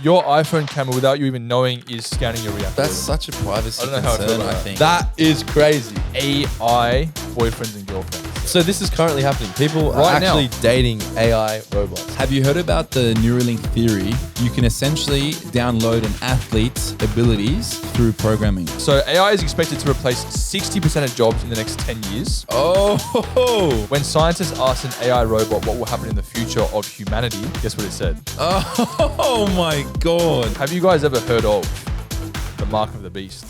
your iPhone camera, without you even knowing, is scanning your reaction. That's such a privacy I don't know how I feel concern, about I that. think. That is crazy. AI boyfriends and girlfriends. So this is currently happening. People are Right now. actually dating AI robots. Have you heard about the Neuralink theory? You can essentially download an athlete's abilities through programming. So AI is expected to replace 60% of jobs in the next 10 years. Oh, When scientists asked an AI robot what will happen in the future of humanity, guess what it said? oh my God. Have you guys ever heard of the mark of the beast?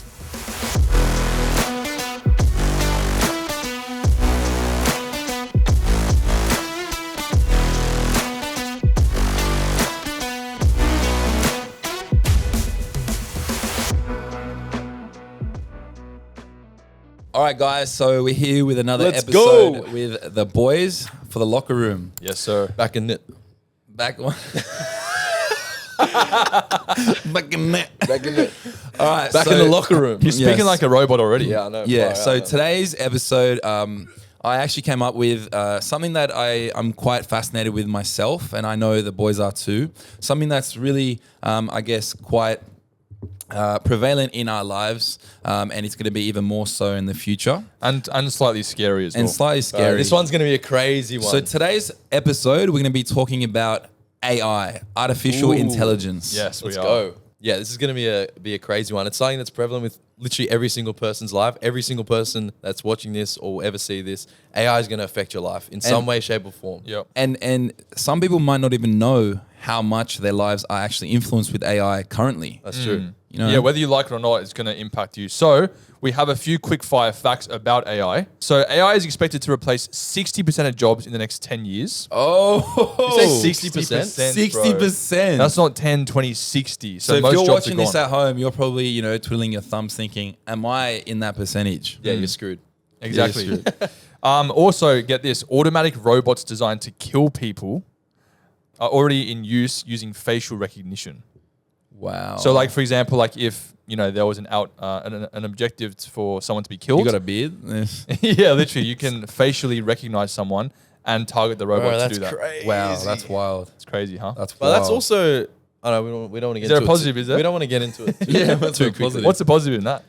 All right, guys. So we're here with another Let's episode go. with the boys for the locker room. Yes, sir. Back in it. Back one. Back in that. Back in it. All right. Back in the locker room. You're speaking like a robot already. Yeah, I know. Yeah. Far So out. today's episode, I actually came up with something that I'm quite fascinated with myself, and I know the boys are too. Something that's really, I guess, quite prevalent in our lives, and it's going to be even more so in the future, And slightly scary as well. and slightly scary. This one's going to be a crazy one. So today's episode, we're going to be talking about AI, artificial intelligence. Yes, Let's we are. go. Yeah, this is going to be a crazy one. It's something that's prevalent with literally every single person's life. Every single person that's watching this or will ever see this, AI is going to affect your life in some way, shape, or form. Yep. And some people might not even know how much their lives are actually influenced with AI currently. That's true. You know? Yeah, whether you like it or not, it's going to impact you. So we have a few quick fire facts about AI. So AI is expected to replace 60% of jobs in the next 10 years. Oh, You say 60%? 60%. That's not 10, 20, 60. So So if most you're jobs watching are this gone. at home, you're probably, twiddling your thumbs thinking, am I in that percentage? Yeah, you're screwed. Exactly. Also, get this, automatic robots designed to kill people are already in use using facial recognition. Wow. So like, for example, like if, there was an objective for someone to be killed. you got a beard? Yeah, literally, you can facially recognize someone and target the robot Bro, to that's do that. crazy. Wow, that's wild. It's crazy, huh? That's But wild. that's also, I don't know, we don't want to get Is there into a positive, it. is there? We don't want to get into it. Yeah, that's too very quickly. positive. What's the positive in that?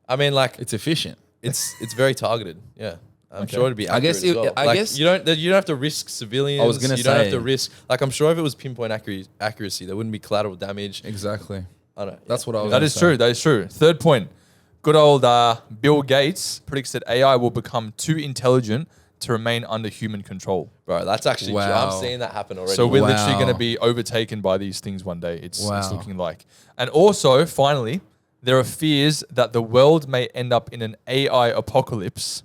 I mean, like, It's efficient. it's very targeted. Yeah. I'm Okay. sure it'd be I accurate guess as it- well. I Like, guess- you don't have to risk civilians. I was gonna you don't have say. to risk, like, I'm sure if it was pinpoint accuracy, there wouldn't be collateral damage. Exactly. I don't know. That's what I was That gonna is say. true. That is true. Third point. Good old Bill Gates predicts that AI will become too intelligent to remain under human control. Bro, that's actually true. Wow. I'm seeing that happen already. So we're Wow. literally going to be overtaken by these things one day. It's Wow. looking like. And also, finally, there are fears that the world may end up in an AI apocalypse.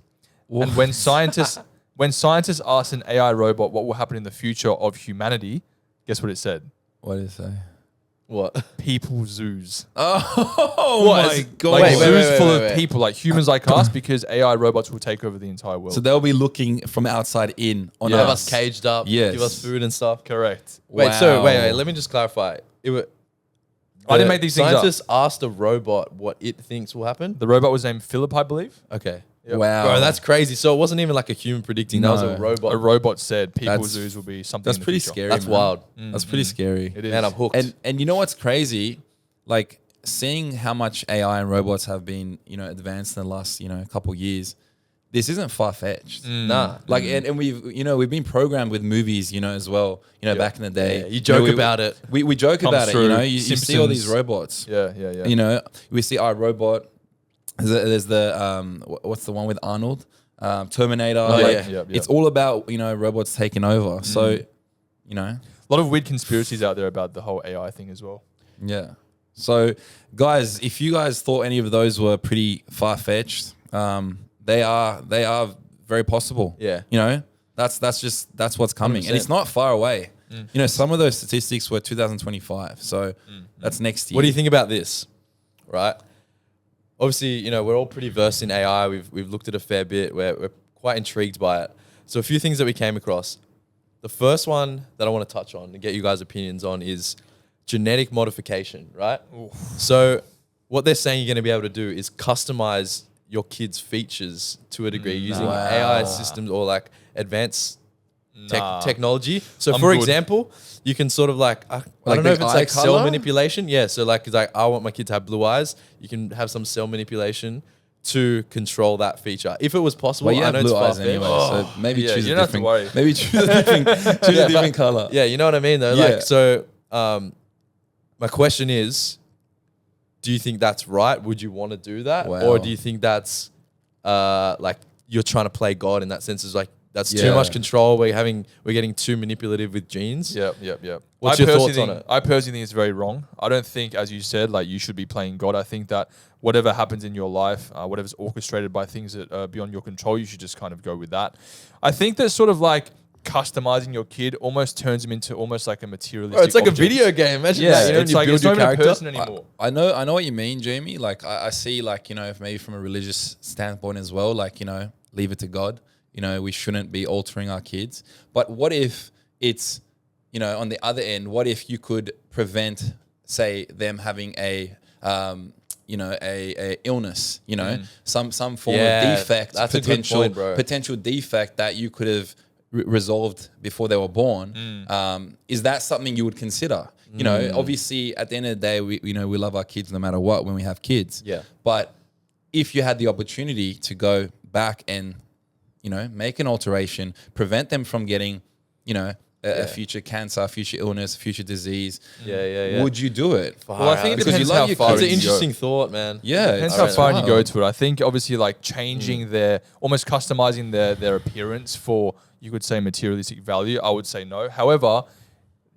And when scientists asked an AI robot what will happen in the future of humanity, guess what it said? What did it say? What? People zoos. Oh What? my As- God. Like Wait, zoos full wait. of people, like humans like us, because AI robots will take over the entire world. So they'll be looking from outside in on Yeah. Have us. us caged up, Yes. give us food and stuff. Correct. Wait, so Wow. wait, let me just clarify. I didn't make these things up. Scientists asked a robot what it thinks will happen. The robot was named Philip, I believe. Okay. Wow. Bro, that's crazy. So it wasn't even like a human predicting. That was No. a robot. A robot said people That's- zoos will be something. That's in the pretty future. scary. That's man. wild. That's pretty scary. It is. Man, I'm hooked. And you know what's crazy? Like seeing how much AI and robots have been, advanced in the last, couple years. This isn't far fetched. Nah. Like and we've been programmed with movies, as well. Back in the day. Yeah, you joke about it. We joke Comes about it. through. You see all these Simpsons. robots. Yeah. We see our robot. There's the what's the one with Arnold? Terminator. Oh, like, yeah. It's all about robots taking over. So, A lot of weird conspiracies out there about the whole AI thing as well. yeah. So, guys, if you guys thought any of those were pretty far fetched, they are very possible. Yeah. That's what's coming, and 100%. it's not far away. Some of those statistics were 2025, so that's next year. What do you think about this? Right. Obviously, we're all pretty versed in AI. We've looked at a fair bit. We're quite intrigued by it. So a few things that we came across. The first one that I want to touch on and get you guys' opinions on is genetic modification, right? So what they're saying you're going to be able to do is customize your kid's features to a degree using AI systems or like advanced Nah. technology. So I'm for good. example, you can sort of like I Like don't know if the it's eye like cell colour? manipulation. Yeah. So like it's like I want my kid to have blue eyes. You can have some cell manipulation to control that feature if it was possible. Well, you I have know it's blue eyes far-fetched. anyway, so maybe yeah, choose you a don't have to different. worry. Maybe choose a different color. Yeah, you know what I mean though. Yeah. Like so, my question is, do you think that's right? Would you want to do that, Wow. or do you think that's like you're trying to play God in that sense? Is like that's too Yeah. much control. We're getting too manipulative with genes. Yep. What's I your personally thoughts on think- it? I personally think it's very wrong. I don't think, as you said, like you should be playing God. I think that whatever happens in your life, whatever's orchestrated by things that are beyond your control, you should just kind of go with that. I think that sort of like customizing your kid almost turns him into almost like a materialistic. Bro, it's like object. a video game. Imagine Yeah, that. You know, when it's you like build it's your not even a character. person anymore. I know what you mean, Jamie. Like I see, like, you know, if maybe from a religious standpoint as well, like, you know, leave it to God. You know, we shouldn't be altering our kids. But what if it's, you know, on the other end, what if you could prevent, say, them having a illness, you know, some form Yeah, of defect, that's a good point, bro. potential defect that you could have resolved before they were born. Is that something you would consider? You know, obviously at the end of the day, we love our kids no matter what when we have kids. Yeah. But if you had the opportunity to go back and, you know, make an alteration, prevent them from getting, you know, a future cancer, future illness, future disease. Yeah. Would you do it? Well, I think it Because you depends love how your far It's an you go. interesting thought, man. Yeah, Depends it's how far you wild. go to it. I think obviously like changing their, almost customizing their appearance for, you could say, materialistic value. I would say no. However,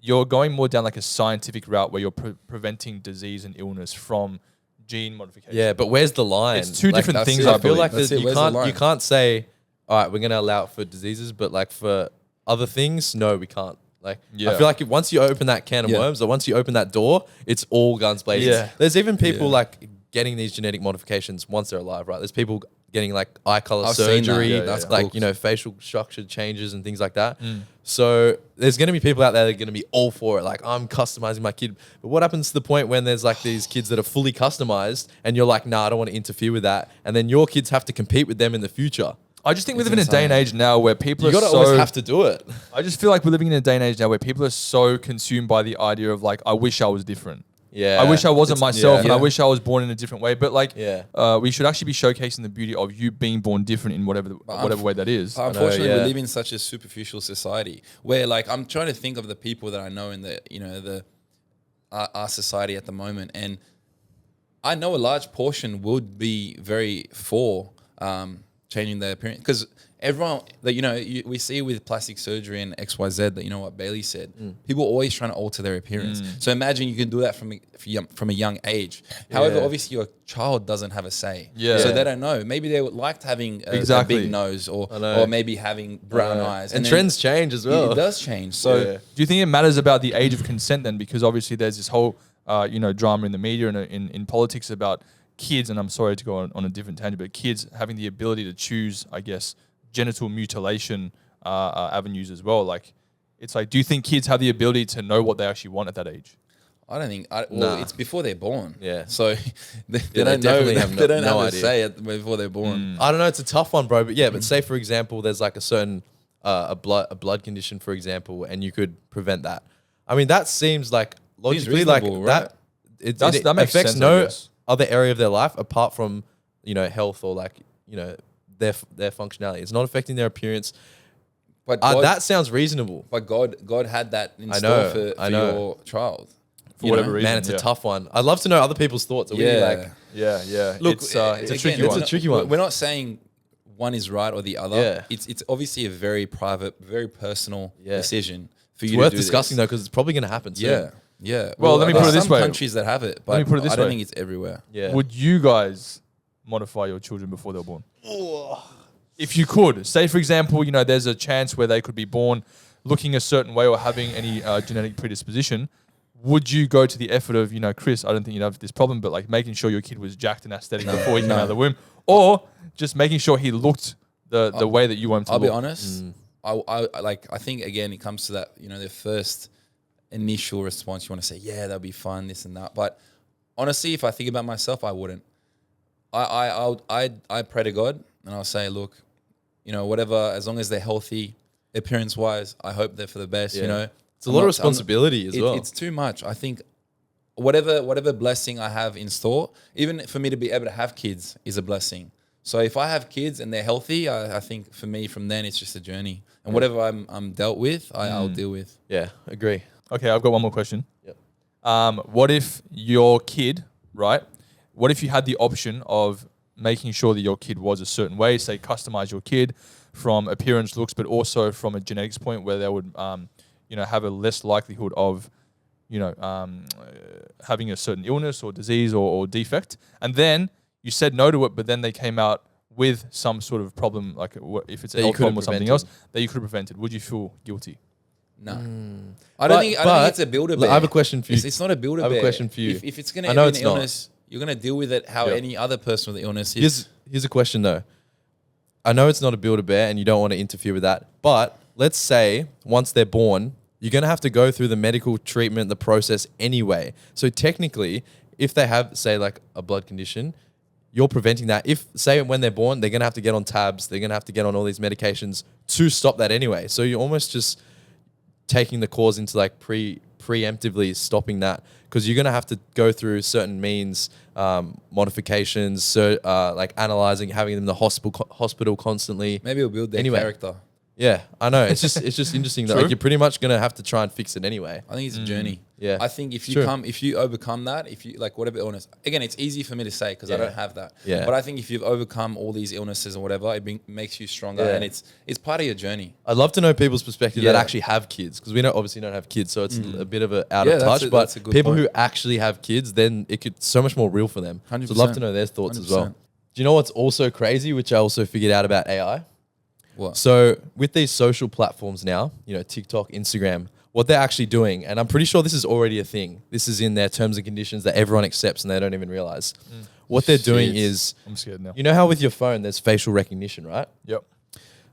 you're going more down like a scientific route where you're preventing disease and illness from gene modification. Yeah, but where's the line? It's two different that's things. it. I I feel believe. like That's that it. Where's the you line? can't say, all right, we're gonna allow it for diseases, but like for other things, no, we can't. Like Yeah. I feel like once you open that can of Yeah. worms, or once you open that door, it's all guns blazing. Yeah. There's even people Yeah. like getting these genetic modifications once they're alive, right? There's people getting like eye color I've seen that. surgery, Yeah, that's yeah. like Cool. you know facial structure changes and things like that. So there's going to be people out there that are going to be all for it. Like I'm customizing my kid, but what happens to the point when there's like these kids that are fully customized, and you're like, nah, I don't want to interfere with that, and then your kids have to compete with them in the future. I just think we live in a day and age now where people You are got to so. always have to do it. I just feel like we're living in a day and age now where people are so consumed by the idea of like, I wish I was different. Yeah, I wish I wasn't myself, and I Yeah. wish I was born in a different way. But like, Yeah. we should actually be showcasing the beauty of you being born different in whatever way that is. Unfortunately, yeah. we live in such a superficial society where, like, I'm trying to think of the people that I know in our society at the moment, and I know a large portion would be very for changing their appearance because everyone that we see with plastic surgery and XYZ that what Bailey said, people are always trying to alter their appearance. So imagine you can do that from a young age. However, Yeah. obviously your child doesn't have a say. Yeah. So Yeah. they don't know. Maybe they would like having a Exactly. big nose or know. maybe having brown eyes. and then trends change as well. It does change. So Yeah. Do you think it matters about the age of consent then? Because obviously there's this whole drama in the media and in politics about kids, and I'm sorry to go on a different tangent, but kids having the ability to choose, I guess, genital mutilation avenues as well. Like, it's like, do you think kids have the ability to know what they actually want at that age? I don't think. Nah. It's before they're born. Yeah. So they they don't know. definitely have They don't no have a idea. say before they're born. I don't know. It's a tough one, bro. But yeah, but say for example, there's like a certain a blood condition, for example, and you could prevent that. I mean, that seems like logically like reasonable, right? that. It That makes affects sense, I no guess. other area of their life apart from health or like their functionality. It's not affecting their appearance. But God, That sounds reasonable. but God had that in I store know, for I know. your child. For whatever reason. Man, it's yeah. a tough one. I'd love to know other people's thoughts. Are we, Yeah. like, Yeah. Look, it's a again, tricky it's one. a tricky one. We're not saying one is right or the other. Yeah. It's obviously a very private, very personal Yeah. decision for you it's worth to do discussing this. though, because it's probably going to happen soon. Yeah. Yeah. Well, let me put it there's this some way. countries that have it, but me put it this I don't way. think it's everywhere. Yeah. Would you guys modify your children before they're born? If you could, say for example, there's a chance where they could be born looking a certain way or having any genetic predisposition. Would you go to the effort of, Chris, I don't think you'd have this problem, but like making sure your kid was jacked and aesthetic before he came out of the womb, or just making sure he looked the way that you want him to I'll look? be honest. I think again it comes to that the first initial response. You want to say, yeah, that'll be fun, this and that. But honestly, if I think about myself, I wouldn't. I pray to God and I'll say, look, whatever, as long as they're healthy, appearance wise, I hope they're for the best. You know, it's a lot of responsibility as well. It's too much. I think whatever blessing I have in store, even for me to be able to have kids is a blessing. So if I have kids and they're healthy, I think for me from then it's just a journey. And whatever I'm dealt with, I'll deal with. Yeah, agree. Okay, I've got one more question. Yep. What if your kid, right? What if you had the option of making sure that your kid was a certain way, say customize your kid from appearance, looks, but also from a genetics point where they would, have a less likelihood of, having a certain illness or disease or defect. And then you said no to it, but then they came out with some sort of problem, like if it's a health problem or something else that you could have prevented. Would you feel guilty? No. I don't think it's a builder-bear. I have a question for you. It's not a builder-bear. I have a question for you. If it's going to be an illness, you're going to deal with it how any other person with the illness is. Here's a question though. I know it's not a build-a-bear and you don't want to interfere with that, but let's say once they're born, you're going to have to go through the medical treatment, the process anyway. So technically, if they have, say, like a blood condition, you're preventing that. If, say, when they're born, they're going to have to get on tabs, they're going to have to get on all these medications to stop that anyway. So you're almost just taking the cause into like preemptively stopping that, because you're going to have to go through certain means, modifications, like analyzing, having them in the hospital constantly. Maybe it'll build their character. Yeah, I know. It's just interesting that like, you're pretty much gonna have to try and fix it anyway. I think it's a journey. Yeah, I think if you overcome that, if you like whatever illness, again, it's easy for me to say because I don't have that. Yeah. But I think if you've overcome all these illnesses or whatever, it makes you stronger, and it's part of your journey. I'd love to know people's perspective that actually have kids, because we obviously don't have kids, so it's a bit of out of touch. But people who actually have kids, then it could so much more real for them. 100%. So I'd love to know their thoughts 100%. As well. Do you know what's also crazy, which I also figured out about AI? What? So with these social platforms now, TikTok, Instagram, what they're actually doing, and I'm pretty sure this is already a thing. This is in their terms and conditions that everyone accepts and they don't even realize. What they're doing is, I'm scared now. You know how with your phone there's facial recognition, right? Yep.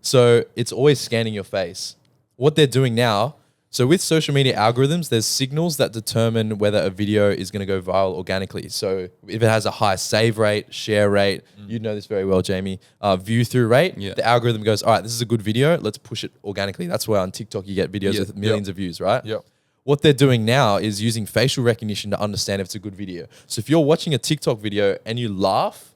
So it's always scanning your face. What they're doing now, so with social media algorithms, there's signals that determine whether a video is going to go viral organically. So if it has a high save rate, share rate, you know this very well, Jamie, view through rate, the algorithm goes, all right, this is a good video, let's push it organically. That's why on TikTok you get videos with millions of views, right? Yep. What they're doing now is using facial recognition to understand if it's a good video. So if you're watching a TikTok video and you laugh,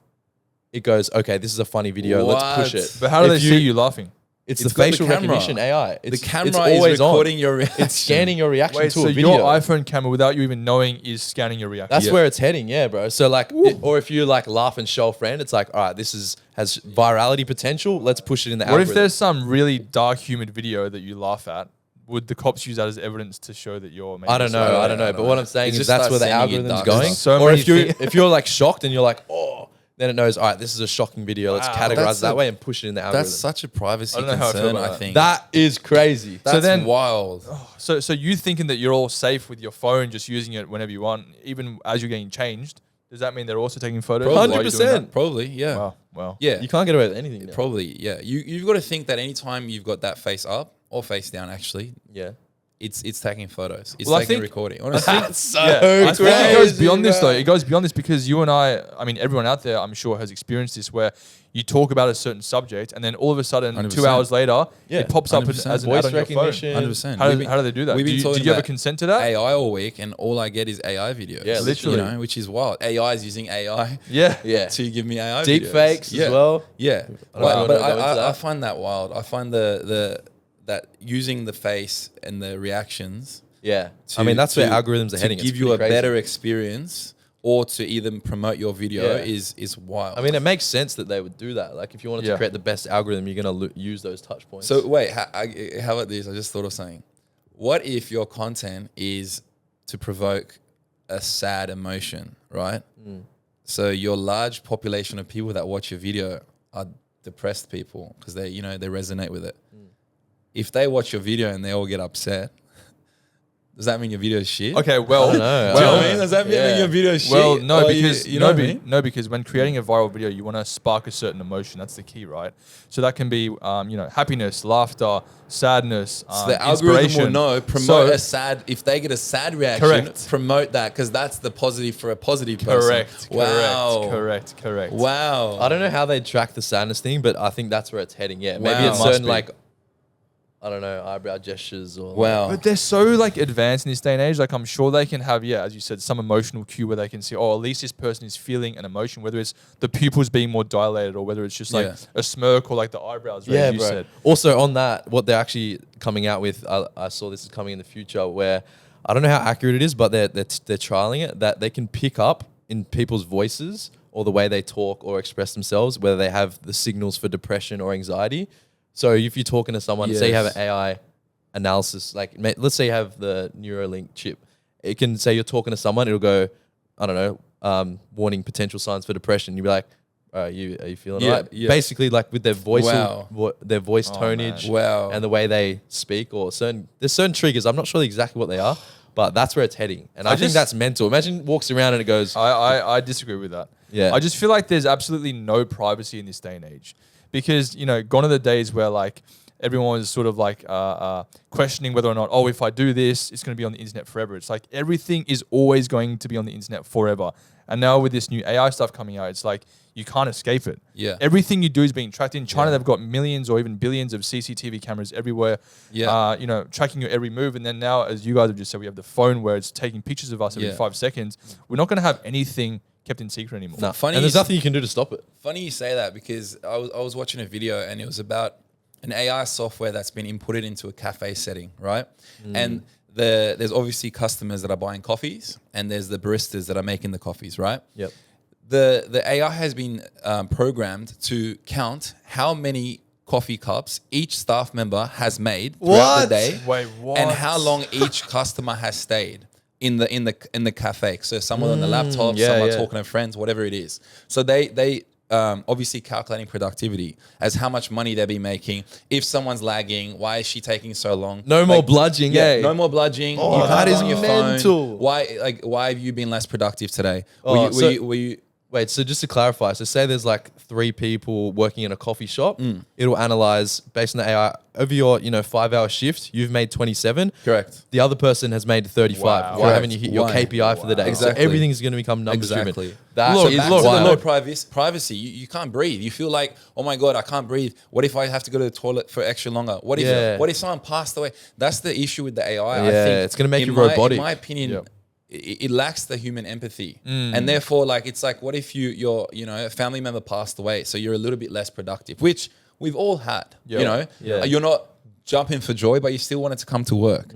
it goes, okay, this is a funny video, let's push it. But how do they see you laughing? It's the facial recognition AI. The camera is recording your reaction. It's scanning your reaction to a so video. Your iPhone camera, without you even knowing, is scanning your reaction. That's where it's heading, yeah, bro. So like, or if you like laugh and show a friend, it's like, all right, this has virality potential. Let's push it in the algorithm. What if there's some really dark, humid video that you laugh at? Would the cops use that as evidence to show that you're? I don't know. But what I'm saying is that's where the algorithm's going. So or if you're like shocked and you're like, oh. Then it knows, all right, this is a shocking video. Let's categorize it that way and push it in the algorithm. That's such a privacy concern, I think. That is crazy. That's wild. So you thinking that you're all safe with your phone, just using it whenever you want, even as you're getting changed, does that mean they're also taking photos? 100%. Probably, yeah. Wow. Yeah. You can't get away with anything now. Probably, yeah. You've got to think that anytime you've got that face up or face down, actually, it's taking photos. It's taking recording. Honestly, that's so I think it goes beyond this, bro. though. It goes beyond this because you and I mean, everyone out there, I'm sure, has experienced this where you talk about a certain subject and then all of a sudden, 100%. 2 hours later, it pops up as an voice ad on your phone. recognition. 100%. How do they do that? Did you ever consent to that? AI all week, and all I get is AI videos. Yeah, literally. Which is wild. AI is using AI. Yeah. To give me AI Deepfakes videos. as well. Yeah. But I find that wild. I find that using the face and the reactions. Yeah. I mean, that's where algorithms are heading. To give you a better experience or to even promote your video is wild. I mean, it makes sense that they would do that. Like, if you wanted to create the best algorithm, you're going to use those touch points. So, wait, how about this? I just thought of something. What if your content is to provoke a sad emotion, right? So, your large population of people that watch your video are depressed people because they resonate with it. If they watch your video and they all get upset, does that mean your video is shit? Okay, well, I don't know. Do you know what I mean? Does that mean your video is shit? Well, no, because you know what I mean? No, because when creating a viral video, you want to spark a certain emotion. That's the key, right? So that can be, happiness, laughter, sadness, so the algorithm will promote a sad. If they get a sad reaction, promote that because that's the positive for a positive person. Correct. Wow. I don't know how they track the sadness thing, but I think that's where it's heading. Yeah, maybe it's certain like. I don't know, eyebrow gestures or Wow. But they're so like advanced in this day and age. Like I'm sure they can have, as you said, some emotional cue where they can see, oh, at least this person is feeling an emotion, whether it's the pupils being more dilated or whether it's just like a smirk or like the eyebrows. yeah, You bro. said. Also on that, what they're actually coming out with, I saw this is coming in the future where I don't know how accurate it is, but they're trialing it that they can pick up in people's voices or the way they talk or express themselves, whether they have the signals for depression or anxiety. So if you're talking to someone, say you have an AI analysis, like let's say you have the Neuralink chip, it can say you're talking to someone, it'll go, I don't know, warning potential signs for depression. You'll be like, are you feeling right? Yeah. Basically, like with their voice, their voice Oh, tonage, Wow. and the way they speak, or there's certain triggers. I'm not sure exactly what they are, but that's where it's heading, and I think that's mental. Imagine it walks around and it goes. I disagree with that. Yeah. I just feel like there's absolutely no privacy in this day and age, because gone are the days where like everyone was sort of like questioning whether or not, oh, if I do this, it's going to be on the internet forever. It's like everything is always going to be on the internet forever. And now with this new AI stuff coming out, it's like you can't escape it. Yeah. Everything you do is being tracked. In China, they've got millions or even billions of CCTV cameras everywhere. Yeah. Tracking your every move. And then now, as you guys have just said, we have the phone where it's taking pictures of us every 5 seconds. We're not going to have anything kept in secret anymore. Nah. Funny And there's you- nothing you can do to stop it. Funny you say that, because I was watching a video and it was about an AI software that's been inputted into a cafe setting, right? And there's obviously customers that are buying coffees, and there's the baristas that are making the coffees, right? Yep. The AI has been programmed to count how many coffee cups each staff member has made throughout the day, Wait, what? and how long each customer has stayed in the cafe. So someone on the laptop, someone talking to friends, whatever it is. So they obviously calculating productivity as how much money they'll be making. If someone's lagging, why is she taking so long? No more bludging. Yeah, no more bludging. Oh, you that can't is on your mental. phone. Why have you been less productive today? Oh, Were you Wait, so just to clarify, so say there's like 3 people working in a coffee shop, it'll analyze based on the AI over your 5-hour shift, you've made 27. Correct. The other person has made 35. Wow. Why haven't you hit your Why? KPI for the day? Exactly. So everything's going to become numbers Exactly. driven. That So is back to the wild. low privacy. You can't breathe. You feel like, oh my God, I can't breathe. What if I have to go to the toilet for extra longer? What if someone passed away? That's the issue with the AI. I Yeah, think it's gonna make in you my- robotic. In my opinion, Yep. it lacks the human empathy, and therefore, like, it's like, what if your a family member passed away, so you're a little bit less productive, which we've all had. Yeah. Yeah. You're not jumping for joy, but you still wanted to come to work.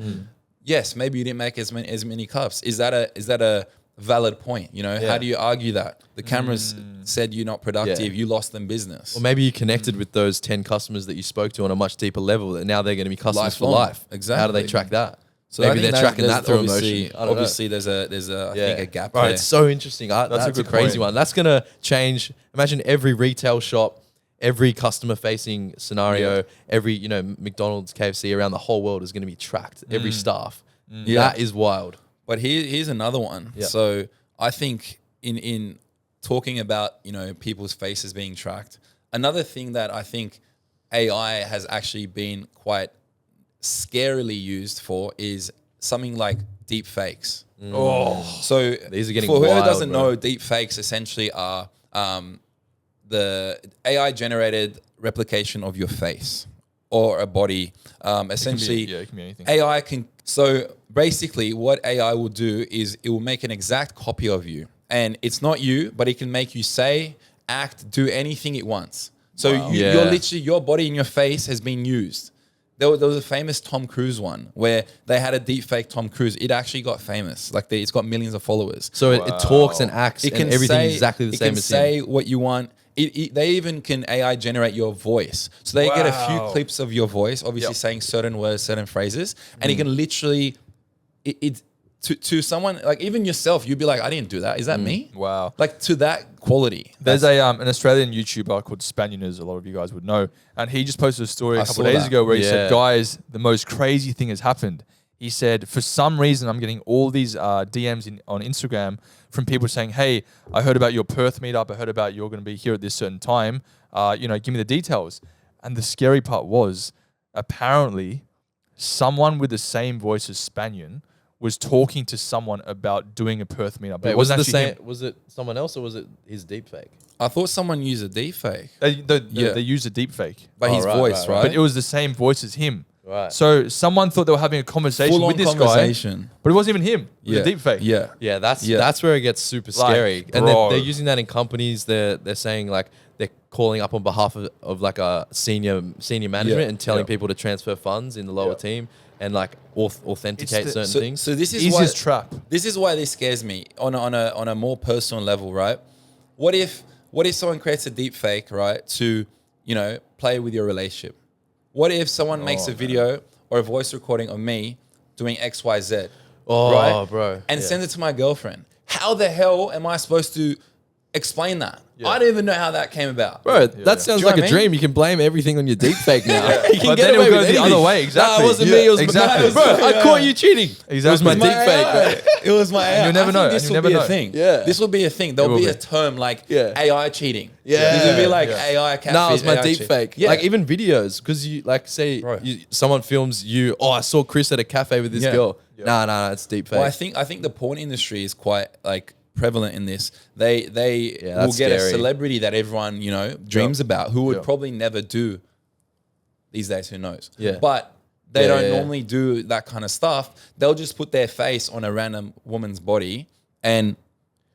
Yes, maybe you didn't make as many cups. Is that a valid point? How do you argue that? The cameras said you're not productive. You lost them business. Or maybe you connected with those 10 customers that you spoke to on a much deeper level that now they're going to be customers for Lifelong. life. Exactly. How do they track that? So I maybe think they're tracking there's that through obviously, emotion. I don't know. Obviously, there's I think a gap Bro, there. it's so interesting. That's a good crazy point. one. That's going to change. Imagine every retail shop, every customer facing scenario, every, McDonald's, KFC around the whole world is going to be tracked. Every staff. That is wild. But here's another one. Yeah. So I think in talking about people's faces being tracked, another thing that I think AI has actually been quite scarily used for is something like deepfakes. Oh, So These are getting for whoever wild, doesn't bro. know, deepfakes essentially are the AI generated replication of your face or a body. Essentially, it can be anything. AI can. So basically, what AI will do is it will make an exact copy of you, and it's not you, but it can make you say, act, do anything it wants. So Yeah. you're literally, your body and your face has been used. There was a famous Tom Cruise one where they had a deep fake Tom Cruise. It actually got famous. Like it's got millions of followers. So it talks and acts It and can everything say, exactly the it same can as say him. what you want. They even can AI generate your voice. So they get a few Wow. clips of your voice, obviously Yep. saying certain words, certain phrases, and it can literally, to someone, like even yourself, you'd be like, I didn't do that. Is that me? Wow. Like to that quality. There's an Australian YouTuber called Spanion, as a lot of you guys would know, and he just posted a story a I couple saw days that. ago where he said, Yeah. "Guys, the most crazy thing has happened." He said, "For some reason, I'm getting all these DMs on Instagram from people saying, hey, I heard about your Perth meetup. I heard about you're going to be here at this certain time. Give me the details." And the scary part was, apparently, someone with the same voice as Spanion was talking to someone about doing a Perth meetup. But Wait, it was it wasn't the actually same? Was it someone else or was it his deep fake? I thought someone used a deepfake, him. Yeah. They used a deep fake. but Oh, his right, voice, right, right? But it was the same voice as him. Right. So someone thought they were having a conversation Full-on with this conversation. guy, but it wasn't even him. It was Yeah. a deep fake. Yeah. Yeah, that's where it gets super scary. And bro. they're using that in companies. They're saying like they're calling up on behalf of like a senior management Yeah. and telling Yeah. people to transfer funds in the lower Yeah. team and like authenticate It's the- certain things. So this is Easiest why, trap. This is why this scares me on a more personal level, right? What if someone creates a deep fake, right, to, you know, play with your relationship? What if someone makes a video or a voice recording of me doing XYZ, Oh, right, bro. and Yeah. sends it to my girlfriend? How the hell am I supposed to explain that? Yeah. I don't even know how that came about. Bro, Yeah. that sounds Do you know like a what I mean? dream. You can blame everything on your deep fake now. You can But get then away it'll go with the anything. other way, Nah, exactly. it wasn't Yeah, me. It was exactly. Bro, I caught you cheating. It was Exactly. my It deep was fake, bro. It was my AI. you'll never I think know, This and will you'll be never a know. thing. Yeah. This will be a thing. There'll will be be. a term like Yeah. AI cheating. Yeah. It'll be like Yeah. AI catfish. No, it was my AI deep cheat. fake. Yeah. Like even videos, because you like say Bro. someone films you. Oh, I saw Chris at a cafe with this Yeah. girl. Yeah. Nah, it's deep fake. Well, I think the porn industry is quite like prevalent in this. They Yeah, will that's get a scary. celebrity that everyone, you know, dreams about, who would Yeah. probably never do these days. Who knows? Yeah. But they Yeah, don't yeah, yeah. normally do that kind of stuff. They'll just put their face on a random woman's body, and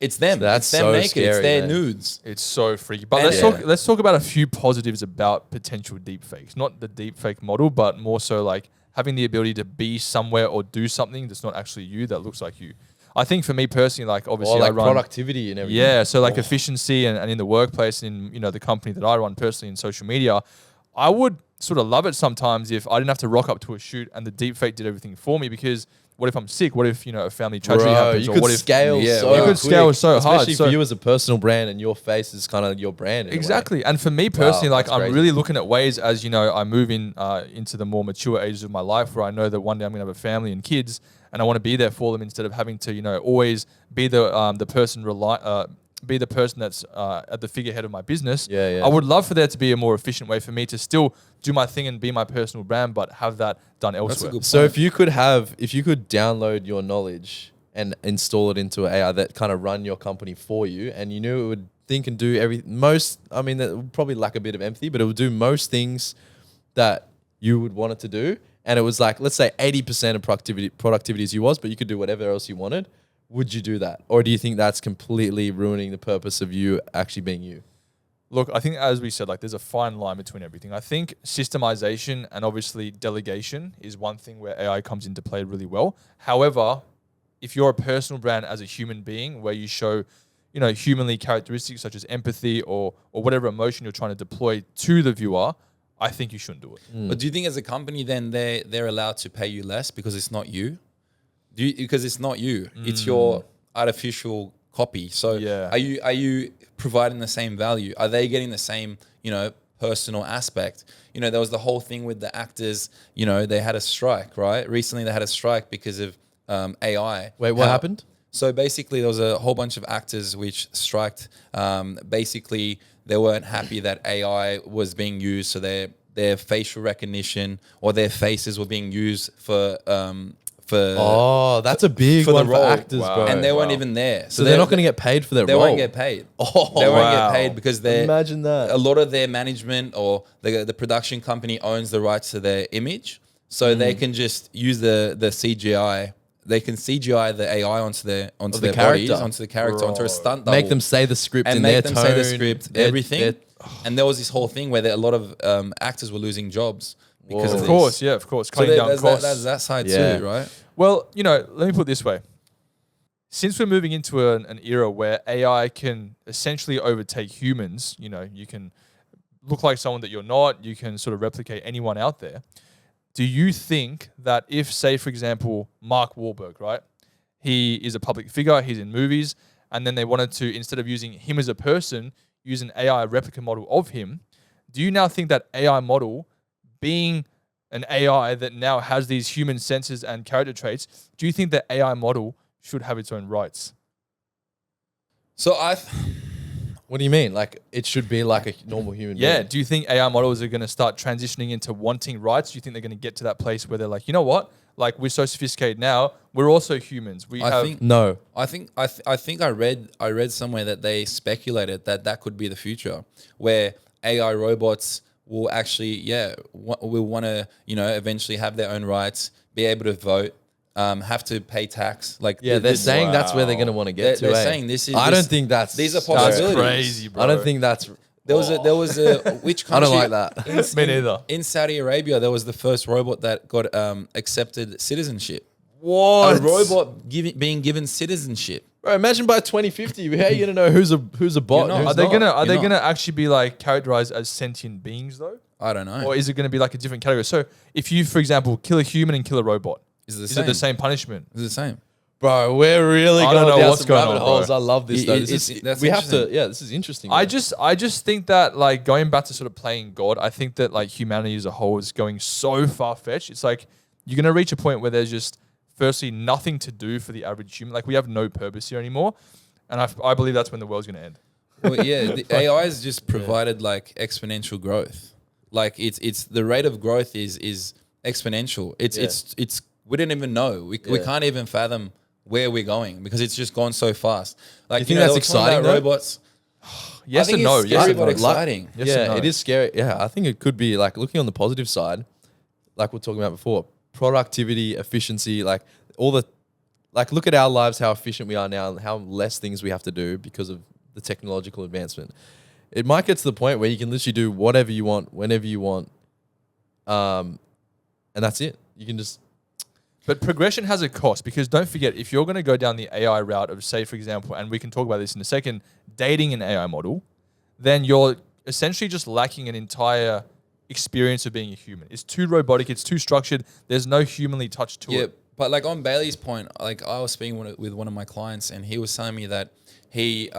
it's them. That's it's them so naked. scary, It's their man. nudes. It's so freaky. But And- let's talk about a few positives about potential deepfakes. Not the deepfake model, but more so like having the ability to be somewhere or do something that's not actually you, that looks like you. I think for me personally, like obviously or like I run productivity and everything. Yeah, so like efficiency and in the workplace, in the company that I run personally in social media, I would sort of love it sometimes if I didn't have to rock up to a shoot and the deepfake did everything for me. Because what if I'm sick? What if a family tragedy Bro, happens? you Or could what if scale Yeah, so you could scale quick, so hard, especially so- for you as a personal brand and your face is kind of your brand. in a way. Exactly. And for me personally, like that's I'm crazy. really looking at ways as, I move into the more mature ages of my life where I know that one day I'm going to have a family and kids and I want to be there for them instead of having to, always be the person be the person that's at the figurehead of my business. Yeah, yeah. I would love for there to be a more efficient way for me to still do my thing and be my personal brand, but have that done elsewhere. good So if you could download your knowledge and install it into an AI that kind of run your company for you, and you knew it would think and do that would probably lack a bit of empathy, but it would do most things that you would want it to do. And it was like, let's say 80% of productivity as you was, but you could do whatever else you wanted. Would you do that? Or do you think that's completely ruining the purpose of you actually being you? Look, I think as we said, like there's a fine line between everything. I think systemization and obviously delegation is one thing where AI comes into play really well. However, if you're a personal brand as a human being where you show, humanly characteristics such as empathy or whatever emotion you're trying to deploy to the viewer, I think you shouldn't do it. But do you think as a company then they're allowed to pay you less because it's not you? Because it's not you. It's your artificial copy. So Yeah. are you providing the same value? Are they getting the same, personal aspect? There was the whole thing with the actors, they had a strike, right? Recently they had a strike because of AI. Wait, what happened? So basically, there was a whole bunch of actors which striked. Basically, they weren't happy that AI was being used, so their facial recognition or their faces were being used for. Oh, that's a big for the one for role. actors, Wow. bro. And they weren't Wow. even there, so they're not going to get paid for their They role. won't get paid. Oh, They won't wow. get paid because they Imagine that. a lot of their management or the production company owns the rights to their image, so they can just use the CGI. They can CGI the AI onto their the bodies, character. onto the character, onto a stunt double. Make them say the script and in make their them tone. say the script, their- everything. their- And there was this whole thing where a lot of actors were losing jobs because Whoa. of Of this. course, yeah, of course. So Cutting down there's costs. that's that side Yeah. too, right? Well, let me put it this way. Since we're moving into an era where AI can essentially overtake humans, you can look like someone that you're not, you can sort of replicate anyone out there. Do you think that if, say, for example, Mark Wahlberg, right? He is a public figure, he's in movies, and then they wanted to, instead of using him as a person, use an AI replica model of him. Do you now think that AI model, being an AI that now has these human senses and character traits, do you think that AI model should have its own rights? So What do you mean? Like it should be like a normal human Yeah. being? Do you think AI models are going to start transitioning into wanting rights? Do you think they're going to get to that place where they're like, you know what? Like we're so sophisticated now, we're also humans. We I have think No. I think I read somewhere that they speculated that could be the future, where AI robots will actually, will want to, eventually have their own rights, be able to vote, have to pay tax. Like, they're saying that's where they're going to want to get to. They're saying this is. I don't think that's. These are That's possibilities. crazy, bro. I don't think that's. There was a which I country? don't like that. Me neither. In Saudi Arabia, there was the first robot that got accepted citizenship. What? A robot being given citizenship. Bro, imagine by 2050, how are you gonna know who's a bot? You're not. and who's Are they not? gonna are they You're gonna actually be like characterized as sentient beings though, I don't know. or is it gonna be like a different category? So if you, for example, kill a human and kill a robot, Is it is it the same punishment? Is it the same? Bro, we're really I don't going know down what's some going rabbit on, bro. holes. I love this though. That's We have to. interesting. Yeah, this is interesting. I bro. just think that, like, going back to sort of playing God, I think that like humanity as a whole is going so far fetched. It's like you're gonna reach a point where there's just firstly nothing to do for the average human. Like we have no purpose here anymore, and I believe that's when the world's gonna end. Well, yeah, the AI has just provided like exponential growth. Like it's the rate of growth is exponential. It's we didn't even know. We can't even fathom where we're going because it's just gone so fast. Like You think they that's were talking exciting, about though? robots. Yes I think and no. it's Yes scary and but no. exciting. Yes yeah, and no. it is scary. Yeah, I think it could be like looking on the positive side, like we're talking about before, productivity, efficiency, like all the, like look at our lives, how efficient we are now, and how less things we have to do because of the technological advancement. It might get to the point where you can literally do whatever you want, whenever you want, and that's it. You can just. But progression has a cost because don't forget, if you're going to go down the AI route of, say, for example, and we can talk about this in a second, dating an AI model, then you're essentially just lacking an entire experience of being a human. It's too robotic. It's too structured. There's no humanly touch to Yeah, it. but like on Bailey's point, like I was speaking with one of my clients, and he was telling me that he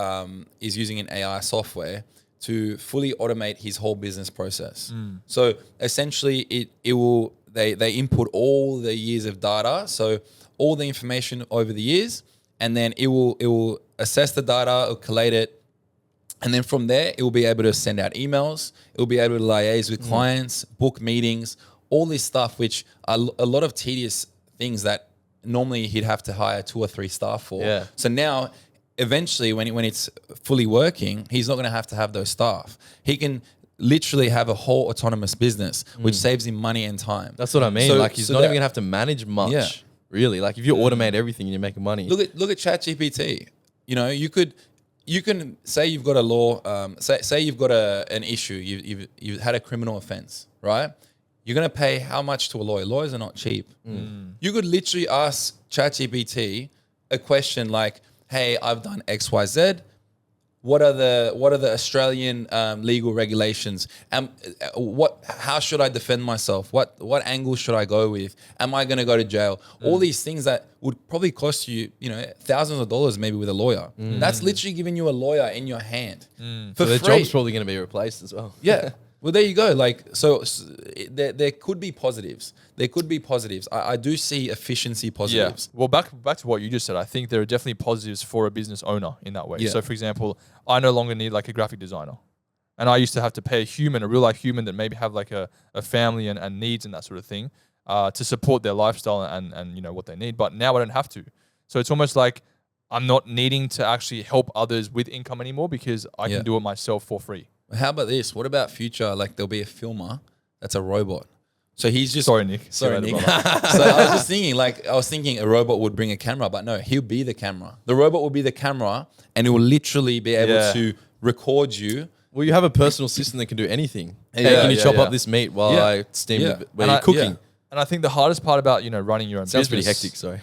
is using an AI software to fully automate his whole business process. So essentially, they input all the years of data, so all the information over the years, and then it will assess the data, it'll collate it, and then from there, it will be able to send out emails, it will be able to liaise with clients, book meetings, all this stuff, which are a lot of tedious things that normally he'd have to hire 2 or 3 staff for. Yeah. So now, eventually, when it's fully working, he's not going to have those staff. He can literally have a whole autonomous business, which saves him money and time. That's what I mean. So- like he's so not that- even gonna have to manage much. Yeah. Really. Like if you automate everything and you're making money. Look at ChatGPT. You know, you can say you've got a law. Say you've got an issue. You've had a criminal offense, right? You're gonna pay how much to a lawyer? Lawyers are not cheap. You could literally ask ChatGPT a question like, "Hey, I've done X, Y, Z. What are the Australian legal regulations? How should I defend myself? What angle should I go with? Am I going to go to jail? All these things that would probably cost you, thousands of dollars maybe with a lawyer. That's literally giving you a lawyer in your hand for So their free. job's probably gonna be replaced as well. Yeah. Well, there you go. Like, so there could be positives. There could be positives. I do see efficiency positives. Well, back to what you just said, I think there are definitely positives for a business owner in that way. Yeah. So, for example, I no longer need like a graphic designer. And I used to have to pay a real life human that maybe have like a family and needs and that sort of thing to support their lifestyle and what they need. But now I don't have to. So it's almost like I'm not needing to actually help others with income anymore because I Yeah. can do it myself for free. How about this? What about future? Like there'll be a filmer that's a robot. So he's just Sorry, Nick. See you Sorry, later, Nick. brother. So I was just thinking, I was thinking a robot would bring a camera, but no, he'll be the camera. The robot will be the camera, and it will literally be able Yeah. to record you. Well, you have a personal assistant that can do anything. Hey, Yeah, can you yeah, chop yeah. up this meat while Yeah. I steam Yeah. it when And you're I- cooking? And I think the hardest part about, running your own Sounds pretty business. hectic, sorry.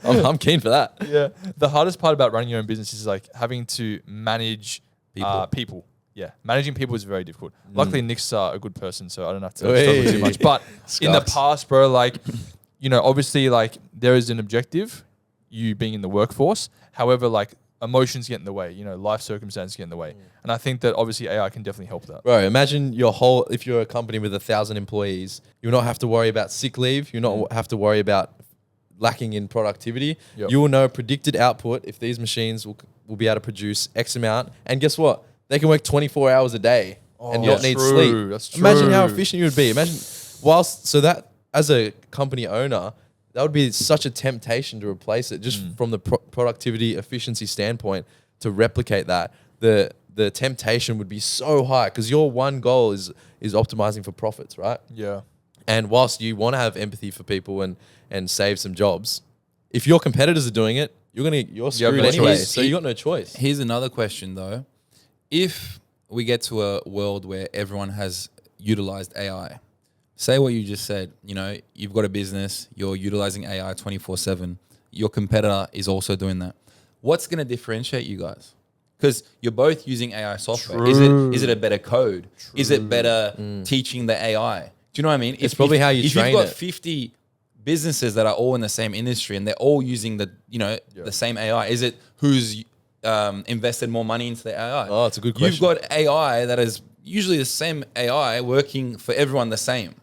I'm keen for that. Yeah. The hardest part about running your own business is like having to manage People. people. Yeah. Managing people is very difficult. Luckily, Nick's a good person, so I don't have to Hey. struggle too much. But in the Scucks. past, bro, like, obviously, like, there is an objective, you being in the workforce. However, like, emotions get in the way, life circumstances get in the way. And I think that obviously AI can definitely help that. Bro, imagine if you're a company with 1,000 employees, you'll not have to worry about sick leave. You'll not have to worry about lacking in productivity. Yep. You will know predicted output if these machines will be able to produce X amount. And guess what? They can work 24 hours a day and not that's need true. sleep. That's Imagine how true. efficient you would be. Imagine so that as a company owner, that would be such a temptation to replace it just from the productivity efficiency standpoint to replicate that. The the temptation would be so high because your one goal is optimizing for profits, right? Yeah. And whilst you want to have empathy for people and save some jobs, if your competitors are doing it, you're screwed no anyway. choice. So you got no choice. Here's another question though. If we get to a world where everyone has utilized AI, say what you just said, you've got a business, you're utilizing AI 24/7. Your competitor is also doing that. What's going to differentiate you guys? Because you're both using AI software. True. Is it a better code? Is it better teaching the AI? Do you know what I mean? It's probably how you train If you've got it. 50 businesses that are all in the same industry and they're all using the same AI, is it who's invested more money into the AI? Oh, it's a good question. You've got AI that is usually the same AI working for everyone the same.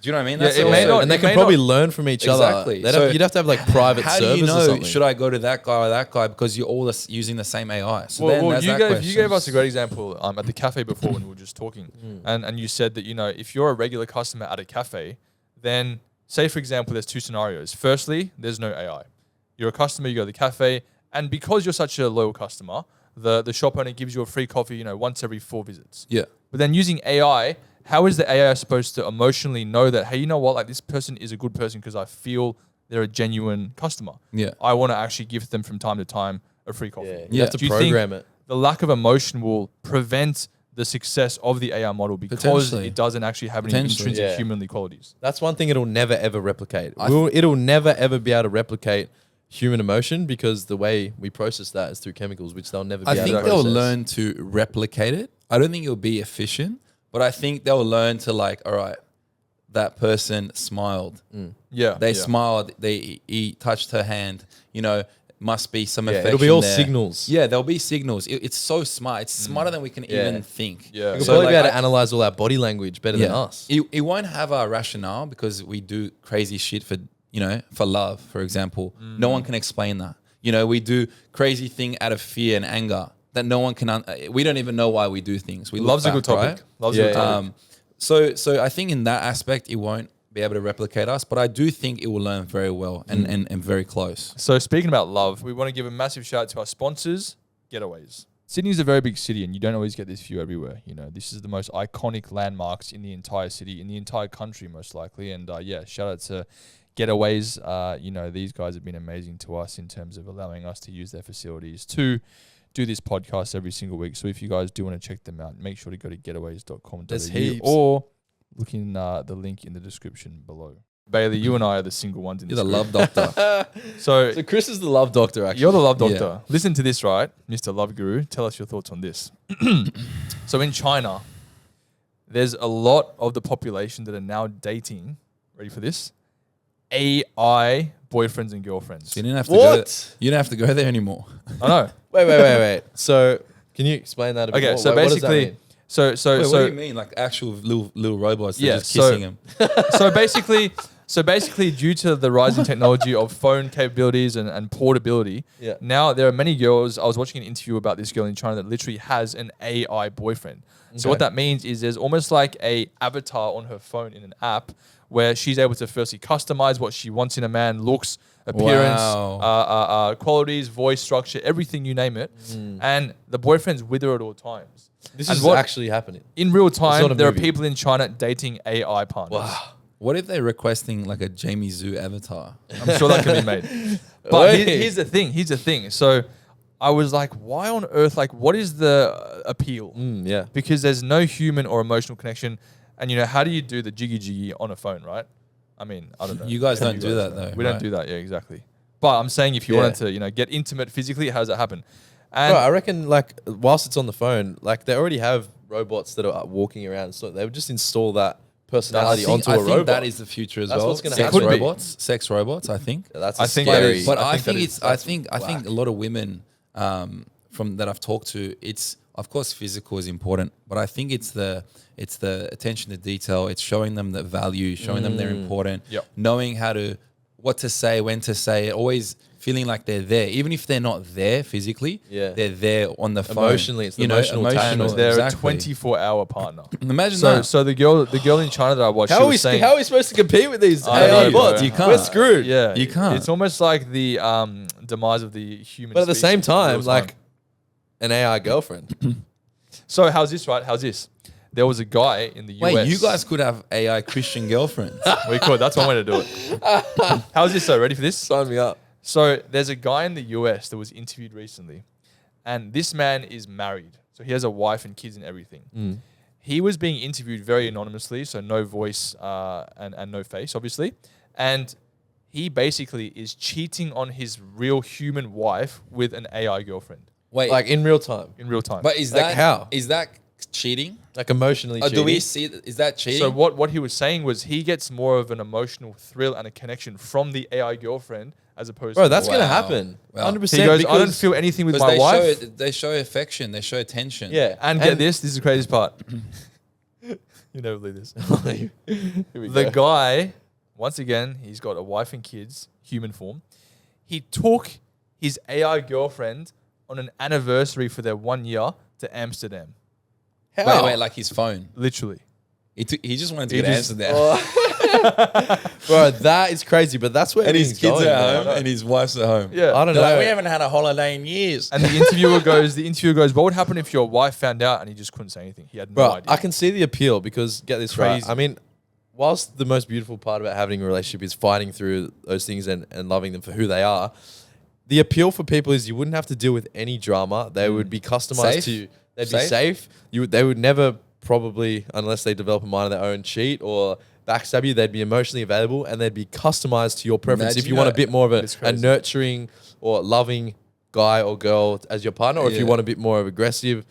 Do you know what I mean? Yeah, That's it also- may not- And they it can may probably not- learn from each Exactly. other. So You'd have to have like private how do servers you or know, something. should I go to that guy or that guy because you're all using the same AI? So then Well, there's you that gave question. us a great example at the cafe before when we were just talking, and you said that if you're a regular customer at a cafe, then say for example there's two scenarios. Firstly, there's no AI. You're a customer, you go to the cafe, and because you're such a loyal customer, the shop owner gives you a free coffee, once every 4 visits. Yeah. But then using AI, how is the AI supposed to emotionally know that, hey, you know what, like this person is a good person because I feel they're a genuine customer. Yeah. I want to actually give them from time to time a free coffee. Yeah, you Yeah. have to Do you think program it. the lack of emotion will prevent the success of the AI model because Potentially. it doesn't actually have any Potentially. intrinsic Yeah. humanly qualities? That's one thing it'll never ever replicate. It'll never ever be able to replicate human emotion because the way we process that is through chemicals, which they'll never be I able think to they'll process. learn to replicate it. I don't think it'll be efficient, but I think they'll learn to all right, that person smiled. Yeah. They yeah. smiled. He touched her hand. Must be some affection. it'll be all there. signals. Yeah, there'll be signals. It's so smart. It's smarter than we can even think. Yeah. We'll So probably be able I- to analyze all our body language better than us. It won't have a rationale because we do crazy shit for love, for example. No one can explain that. We do crazy thing out of fear and anger that no one can. We don't even know why we do things. We look Love's a good back, topic. right? Love's a good topic. So I think in that aspect, it won't be able to replicate us, but I do think it will learn very well and very close. So speaking about love, we want to give a massive shout out to our sponsors, Getaways. Sydney's a very big city and you don't always get this view everywhere. This is the most iconic landmarks in the entire city, in the entire country most likely. And shout out to Getaways. These guys have been amazing to us in terms of allowing us to use their facilities to do this podcast every single week. So if you guys do want to check them out, make sure to go to getaways.com.au There's heaps. or look in the link in the description below. Bailey, you and I are the single ones in You're this the group. love doctor. So So Chris is the love doctor, actually. you're the love doctor. Yeah. Listen to this, right? Mr. Love Guru, tell us your thoughts on this. So in China, there's a lot of the population that are now dating, ready for this? AI boyfriends and girlfriends. You didn't have to What? you don't have to go there anymore. I know. Wait. So can you explain that a bit Okay, more? so What does that basically, mean? so Wait, what do so you mean? Like actual little robots that Yeah, are just so- kissing him? so basically, due to the rising technology of phone capabilities and portability, Yeah. now there are many girls. I was watching an interview about this girl in China that literally has an AI boyfriend. So what Okay. that means is there's almost like a avatar on her phone in an app where she's able to firstly customize what she wants in a man, looks, appearance, Wow. qualities, voice structure, everything you name it, and the boyfriend's with her at all times. This And is what- actually happening. In real not time, a there are movie. people in China dating AI partners. What if they're requesting like a Jamie Zoo avatar? I'm sure that can be made. But Wait. here's the thing. So I was like, why on earth? Like, what is the appeal? Yeah. Because there's no human or emotional connection. And how do you do the jiggy jiggy on a phone, right? I mean, I don't know. You guys Maybe don't do that though. We don't right? do that. Yeah, exactly. But I'm saying if you Yeah. wanted to, get intimate physically, how does that happen? And Bro, I reckon like whilst it's on the phone, like they already have robots that are walking around. So they would just install that personality onto I a think robot. that is the future as That's well. what's gonna sex happen. robots, sex robots. I think. That's I think that scary. is- But I I think think that it's. is- I think a lot of women, from that I've talked to, it's of course physical is important, but I think it's the attention to detail. It's showing them the value, showing them they're important, Yep. knowing what to say, when to say it, always feeling like they're there, even if they're not there physically. Yeah. They're there on the phone. Emotionally, it's the emotional and attachment. they're exactly. a 24-hour partner. Imagine So, that. so the girl in China that I watched, how she are we was saying, how are we supposed to compete with these I AI know, bots? bro. You can't. We're screwed. yeah, You can't. It's almost like the demise of the human. But at the species same in real time, like an AI girlfriend. So how's this, right? How's this? There was a guy in the US. Wait, you guys could have AI Christian girlfriends. We could. That's one way to do it. How's this, though? Ready for this? Sign me up. So there's a guy in the US that was interviewed recently, and this man is married. So he has a wife and kids and everything. He was being interviewed very anonymously, so no voice and no face, obviously. And he basically is cheating on his real human wife with an AI girlfriend Wait, Like in real time. in real time. but is like that how? Is that cheating? Like emotionally cheating. Do we see? Is that cheating? So what he was saying was he gets more of an emotional thrill and a connection from the AI girlfriend as opposed Bro, to that's the going to Wow. happen. Wow. 100%. He goes, I don't because- feel anything with Because my they wife. they show affection, they show attention. Yeah. And get this is the craziest part. You never believe this. Here we The go. guy, once again, he's got a wife and kids, human form. He took his AI girlfriend on an anniversary for their 1 year to Amsterdam. Wait, like his phone. Literally. He just wanted to He get just- Amsterdam. Bro, that is crazy, but that's where And his everything's kids going, are man. home and his wife's at home. Yeah. I don't They're know. like, we haven't had a holiday in years. And the interviewer goes, what would happen if your wife found out? And he just couldn't say anything. He had no Bro, idea. I can see the appeal because get this right. Crazy. I mean, whilst the most beautiful part about having a relationship is fighting through those things and loving them for who they are, the appeal for people is you wouldn't have to deal with any drama. They would be customized Safe? to you. They'd Safe? be safe. They would never probably, unless they develop a mind of their own, cheat or backstab you. They'd be emotionally available and they'd be customized to your preference. Imagine If you want a bit more of It's a crazy. nurturing or loving guy or girl as your partner, or if you Yeah. want a bit more of aggressive,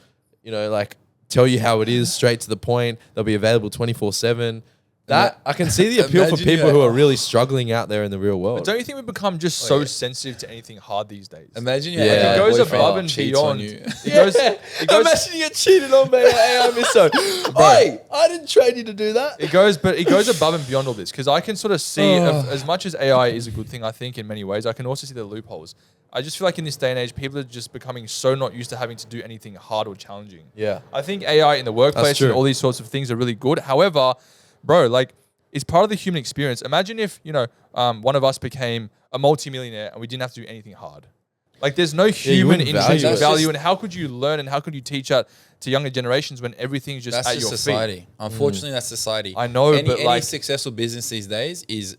like tell you how it is, straight to the point. They'll be available 24/7. That I can see the appeal for Imagine people you- who are really struggling out there in the real But world. don't you think we've become just so yeah. sensitive to anything hard these days? Imagine your Yeah. AI It goes boyfriend above and cheats on beyond. you. It goes, Imagine you get cheated on by an AI misso. Hey, I didn't train you to do that. it goes above and beyond all this because I can sort of see as much as AI is a good thing. I think in many ways, I can also see the loopholes. I just feel like in this day and age, people are just becoming so not used to having to do anything hard or challenging. Yeah. I think AI in the workplace true. and all these sorts of things are really good. However, bro, like it's part of the human experience. Imagine if one of us became a multimillionaire and we didn't have to do anything hard. Like there's no human wouldn't value intrinsic it. value, That's and how could you learn and how could you teach that to younger generations when everything's just That's at just your society. feet? Unfortunately, that's society. I know, but any like- successful business these days is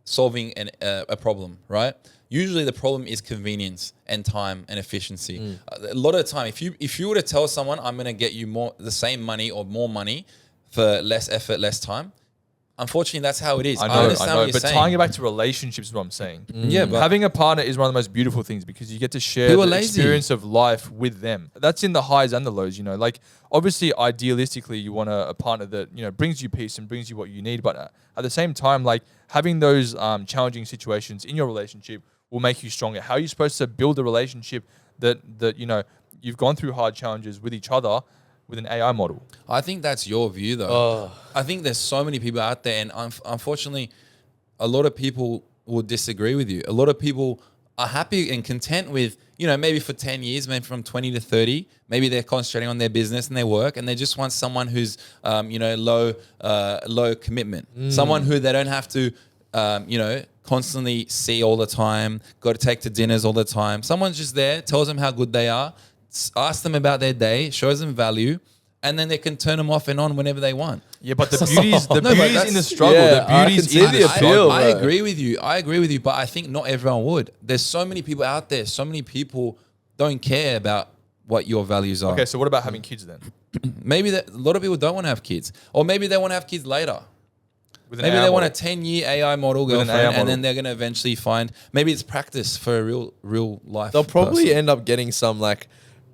solving a problem, right? Usually, the problem is convenience and time and efficiency. A lot of the time, if you were to tell someone, "I'm going to get you the same money or more money for less effort, less time," unfortunately, that's how it is. I know, understand what you're but saying. tying it back to relationships is what I'm saying. Yeah, but Having a partner is one of the most beautiful things because you get to share People the are lazy. experience of life with them. That's in the highs and the lows, Like, obviously, idealistically, you want a partner that, brings you peace and brings you what you need. But at the same time, like, having those challenging situations in your relationship will make you stronger. How are you supposed to build a relationship that you've gone through hard challenges with each other with an AI model? I think that's your view, though. Oh. I think there's so many people out there, and unfortunately, a lot of people will disagree with you. A lot of people are happy and content with, maybe for 10 years, maybe from 20 to 30, maybe they're concentrating on their business and their work, and they just want someone who's, low commitment, someone who they don't have to, constantly see all the time, got to take to dinners all the time. Someone's just there, tells them how good they are, asks them about their day, shows them value, and then they can turn them off and on whenever they want. Yeah, but the beauty's but in the that's- struggle. Yeah, the I beauty's can see in the the appeal. struggle. I bro. agree with you, but I think not everyone would. There's so many people out there, so many people don't care about what your values are. Okay, so what about having kids then? Maybe a lot of people don't want to have kids, or maybe they want to have kids later. With an Maybe AI they want a model? 10-year AI model With an girlfriend, AI and model. then they're going to eventually find, maybe it's practice for a real life. They'll probably person. end up getting some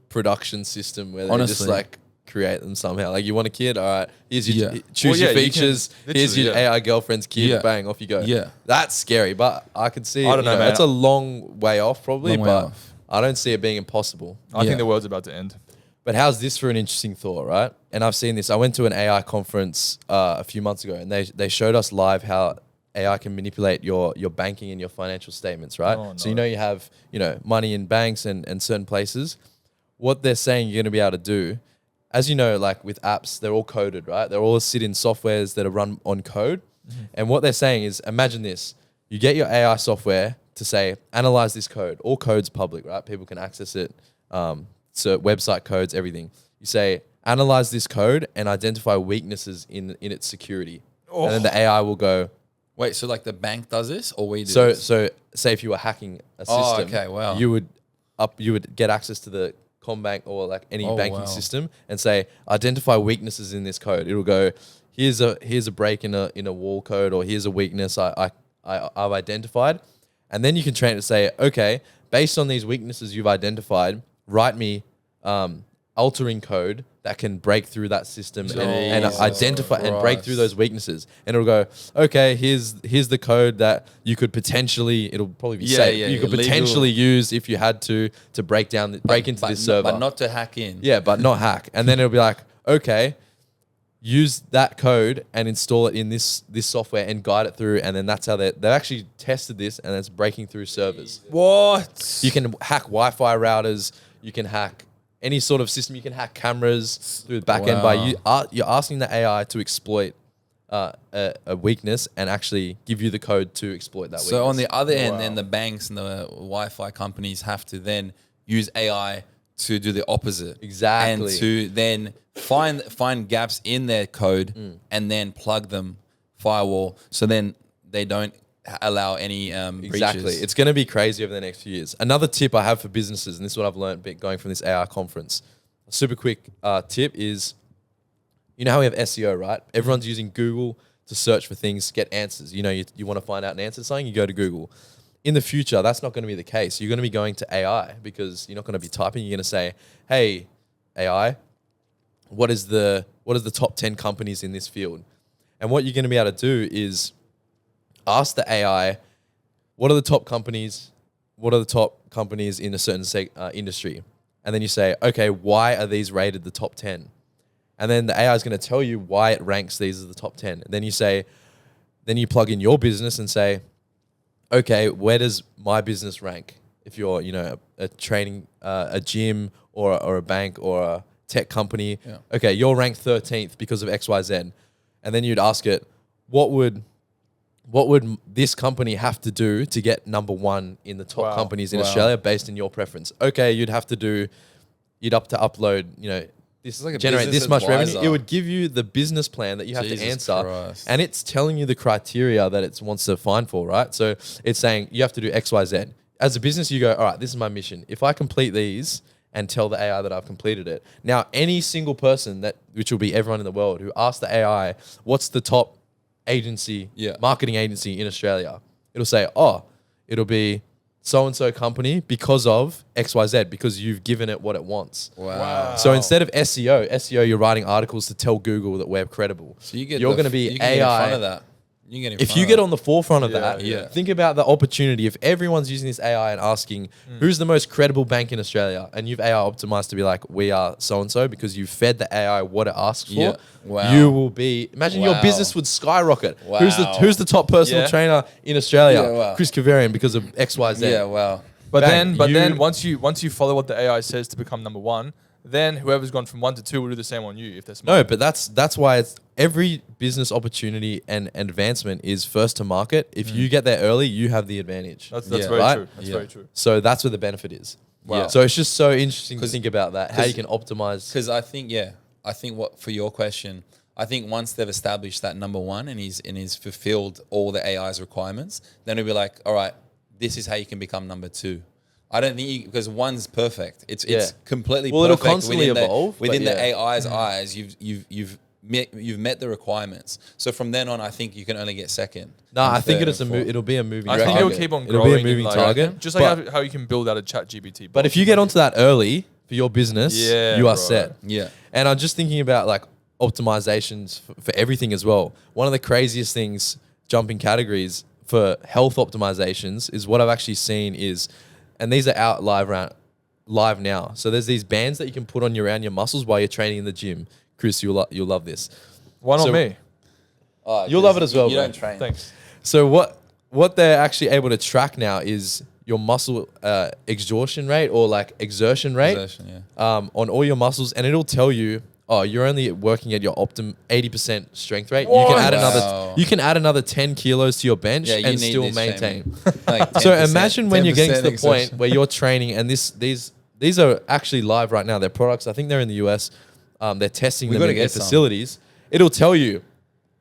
production system where they just Honestly. create them somehow. Like you want a kid, all right, here's your Yeah. choose Well, yeah, your you can- features. Here's literally, your yeah. AI girlfriend's kid. Yeah. Bang, off you go. Yeah. That's scary, but I can see. I don't know, man. It's a long way off, probably, Long way but off. I don't see it being impossible. I Yeah. think the world's about to end. But how's this for an interesting thought, right? And I've seen this. I went to an AI conference a few months ago, and they showed us live how AI can manipulate your banking and your financial statements, right? Oh, So no. you have money in banks and certain places. What they're saying you're going to be able to do, as you know, like with apps, they're all coded, right? They're all sit in softwares that are run on code. And what they're saying is, imagine this: you get your AI software to say, analyze this code. All code's public, right? People can access it so website codes, everything. You say, analyze this code and identify weaknesses in its security. And then the AI will go. Wait, so like the bank does this, or we do? So this? say if you were hacking a system, okay, wow. you would get access to the Combank or like any banking system and say, identify weaknesses in this code. It'll go, here's a break in a wall code, or here's a weakness I've identified. And then you can train it to say, okay, based on these weaknesses you've identified, write me altering code that can break through that system and identify and break through those weaknesses. And it'll go, okay, here's the code that you could potentially, it'll probably be safe. You could potentially use if you had to break into this server. But not to hack in. Yeah, but not hack. And then it'll be like, okay, use that code and install it in this software and guide it through. And then that's how they've actually tested this, and it's breaking through servers. What? You can hack Wi-Fi routers. You can hack any sort of system. You can hack cameras through the back end by you're asking the AI to exploit a weakness and actually give you the code to exploit that weakness. So on the other end, then the banks and the Wi-Fi companies have to then use AI to do the opposite. Exactly. And to then find gaps in their code and then plug them firewall, so then they don't allow any Exactly. breaches. It's going to be crazy over the next few years. Another tip I have for businesses, and this is what I've learned going from this AI conference, a super quick tip is, you know how we have SEO, right? Everyone's using Google to search for things, get answers. You know, you want to find out an answer to something, you go to Google. In the future, that's not going to be the case. You're going to be going to AI, because you're not going to be typing. You're going to say, hey, AI, what is the top 10 companies in this field? And what you're going to be able to do is ask the AI, what are the top companies? What are the top companies in a certain industry? And then you say, okay, why are these rated the top 10? And then the AI is going to tell you why it ranks these as the top 10. And then you plug in your business and say, okay, where does my business rank? If you're, a training, a gym or a bank or a tech company, okay, you're ranked 13th because of X, Y, Z. And then you'd ask it, what would this company have to do to get number one in the top companies in Australia based on your preference? Okay, you'd have to upload, this is like generate this much revenue. It would give you the business plan that you have to answer. And it's telling you the criteria that it wants to find for, right? So it's saying you have to do X, Y, Z. As a business, you go, all right, this is my mission. If I complete these and tell the AI that I've completed it. Now, any single person which will be everyone in the world, who asks the AI, what's the top marketing agency in Australia? It'll say, it'll be so-and-so company because of XYZ, because you've given it what it wants. Wow. So instead of SEO, you're writing articles to tell Google that we're credible. So you're going to be AI. In front of that. If you get on the forefront of that, think about the opportunity. If everyone's using this AI and asking, who's the most credible bank in Australia? And you've AI optimized to be like, we are so-and-so, because you fed the AI what it asks for. Yeah. Wow. You will be, imagine your business would skyrocket. Wow. Who's the top personal trainer in Australia? Yeah, wow. Chris Kavarian, because of XYZ. Yeah, wow. But then once you follow what the AI says to become number one, then whoever's gone from 1 to 2 will do the same on you if they're smart. No, but that's why it's every business opportunity and advancement is first to market. If you get there early, you have the advantage. That's very true. That's very true. So that's where the benefit is. Wow. So it's just so interesting to think about that, how you can optimize. Because I think what for your question, I think once they've established that number one and he's fulfilled all the AI's requirements, then it'll be like, all right, this is how you can become number two. I don't think because one's perfect. It's completely perfect. It'll constantly evolve within the AI's eyes. You've met the requirements. So from then on, I think you can only get second. No, I think it'll be a moving target. I think it'll keep on growing. It'll be a moving target. Just like how you can build out a chat GPT. But if you get onto that early for your business, you are set. Yeah. And I'm just thinking about like optimizations for everything as well. One of the craziest things, jumping categories for health optimizations, is what I've actually seen is, and these are out live now. So there's these bands that you can put on around your muscles while you're training in the gym. Chris, you'll love this. Why not me? You'll love it as well. You don't train. Thanks. So what they're actually able to track now is your muscle exhaustion rate, or like exertion rate on all your muscles, and it'll tell you, you're only working at your 80% strength rate. What? You can add another 10 kilos to your bench and still maintain. Like So imagine when you're getting to the point where you're training and these These are actually live right now. They're products. I think they're in the US. They're testing them gotta in get some. facilities. It'll tell you,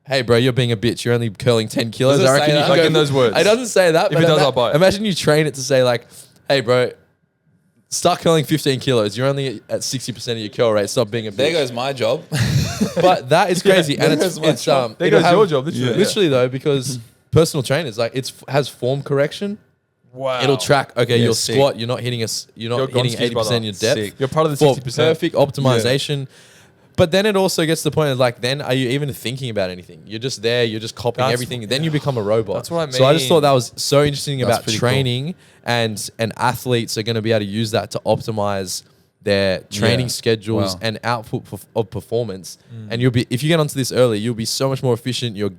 hey, bro, you're being a bitch. You're only curling 10 kilos. Does it I reckon say you that? can Like go in those words? It doesn't say that. If it does, I'll buy it. Imagine you train it to say like, hey, bro, start curling 15 kilos. You're only at 60% of your curl rate. Stop being a bitch. There goes my job. But that is crazy. There And goes my job. There it'll goes your job, literally. Literally though, because personal trainers, like has form correction. Wow. It'll track, okay, Yeah, your sick. squat, you're not hitting you're not You're hitting Gonski's 80% brother. of your depth. Sick. You're part of the For 60%. perfect optimization. But then it also gets to the point of like, then are you even thinking about anything? You're just there, you're just copying That's- everything. Then you become a robot. That's what I So I just mean. thought that was so interesting That's about pretty training and athletes are going to be able to use that to optimize their training Yeah. schedules Wow. and output of performance. And you'll be, if you get onto this early, you'll be so much more efficient. Your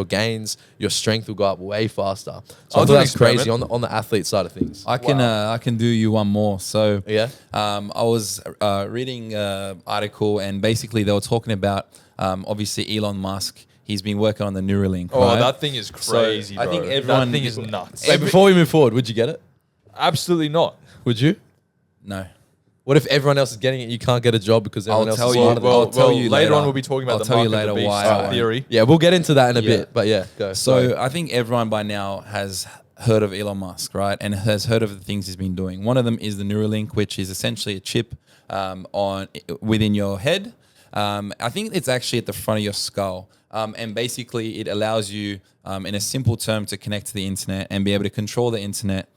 gains, your strength will go up way faster. So I I'll thought do an that's crazy experiment. on the athlete side of things. I can do you one more. So Yeah. I was reading an article, and basically they were talking about obviously Elon Musk. He's been working on the Neuralink. Oh, right? that thing is crazy, I bro. think everyone- That thing is nuts. Wait, before we move forward, would you get it? Absolutely not. Would you? No. What if everyone else is getting it? You can't get a job because everyone else tell is you- smarter than I'll you? tell you later later. on we'll be talking about I'll the tell you mark of the later beast why I theory. Yeah, we'll get into that in a Yeah. bit. But yeah, go. So I think everyone by now has heard of Elon Musk, right? And has heard of the things he's been doing. One of them is the Neuralink, which is essentially a chip within your head. I think it's actually at the front of your skull. And basically it allows you, in a simple term, to connect to the internet and be able to control the internet,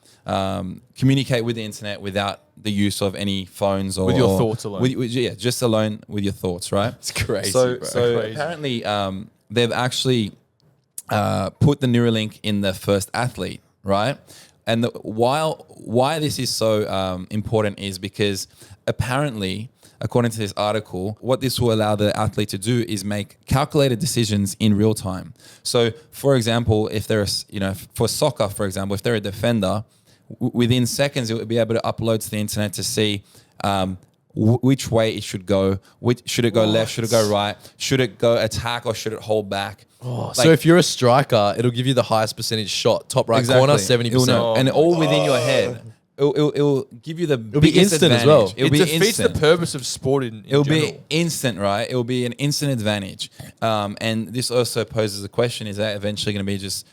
communicate with the internet without the use of any phones or With your thoughts alone. Yeah, just alone with your thoughts, right? It's crazy, So, bro. so Crazy. apparently they've actually put the Neuralink in the first athlete, right? And why this is so important is because apparently, according to this article, what this will allow the athlete to do is make calculated decisions in real time. So, for example, if there's, for soccer, for example, if they're a defender, within seconds, it will be able to upload to the internet to see which way it should go. Should it go left? Should it go right? Should it go attack or should it hold back? So if you're a striker, it'll give you the highest percentage shot, top right corner, 70%. It'll know. And all within your head. It'll give you the be biggest instant as advantage. well. It'll It be defeats instant. the purpose of sport in It'll general. be instant, right? It'll be an instant advantage. And this also poses a question: is that eventually going to be just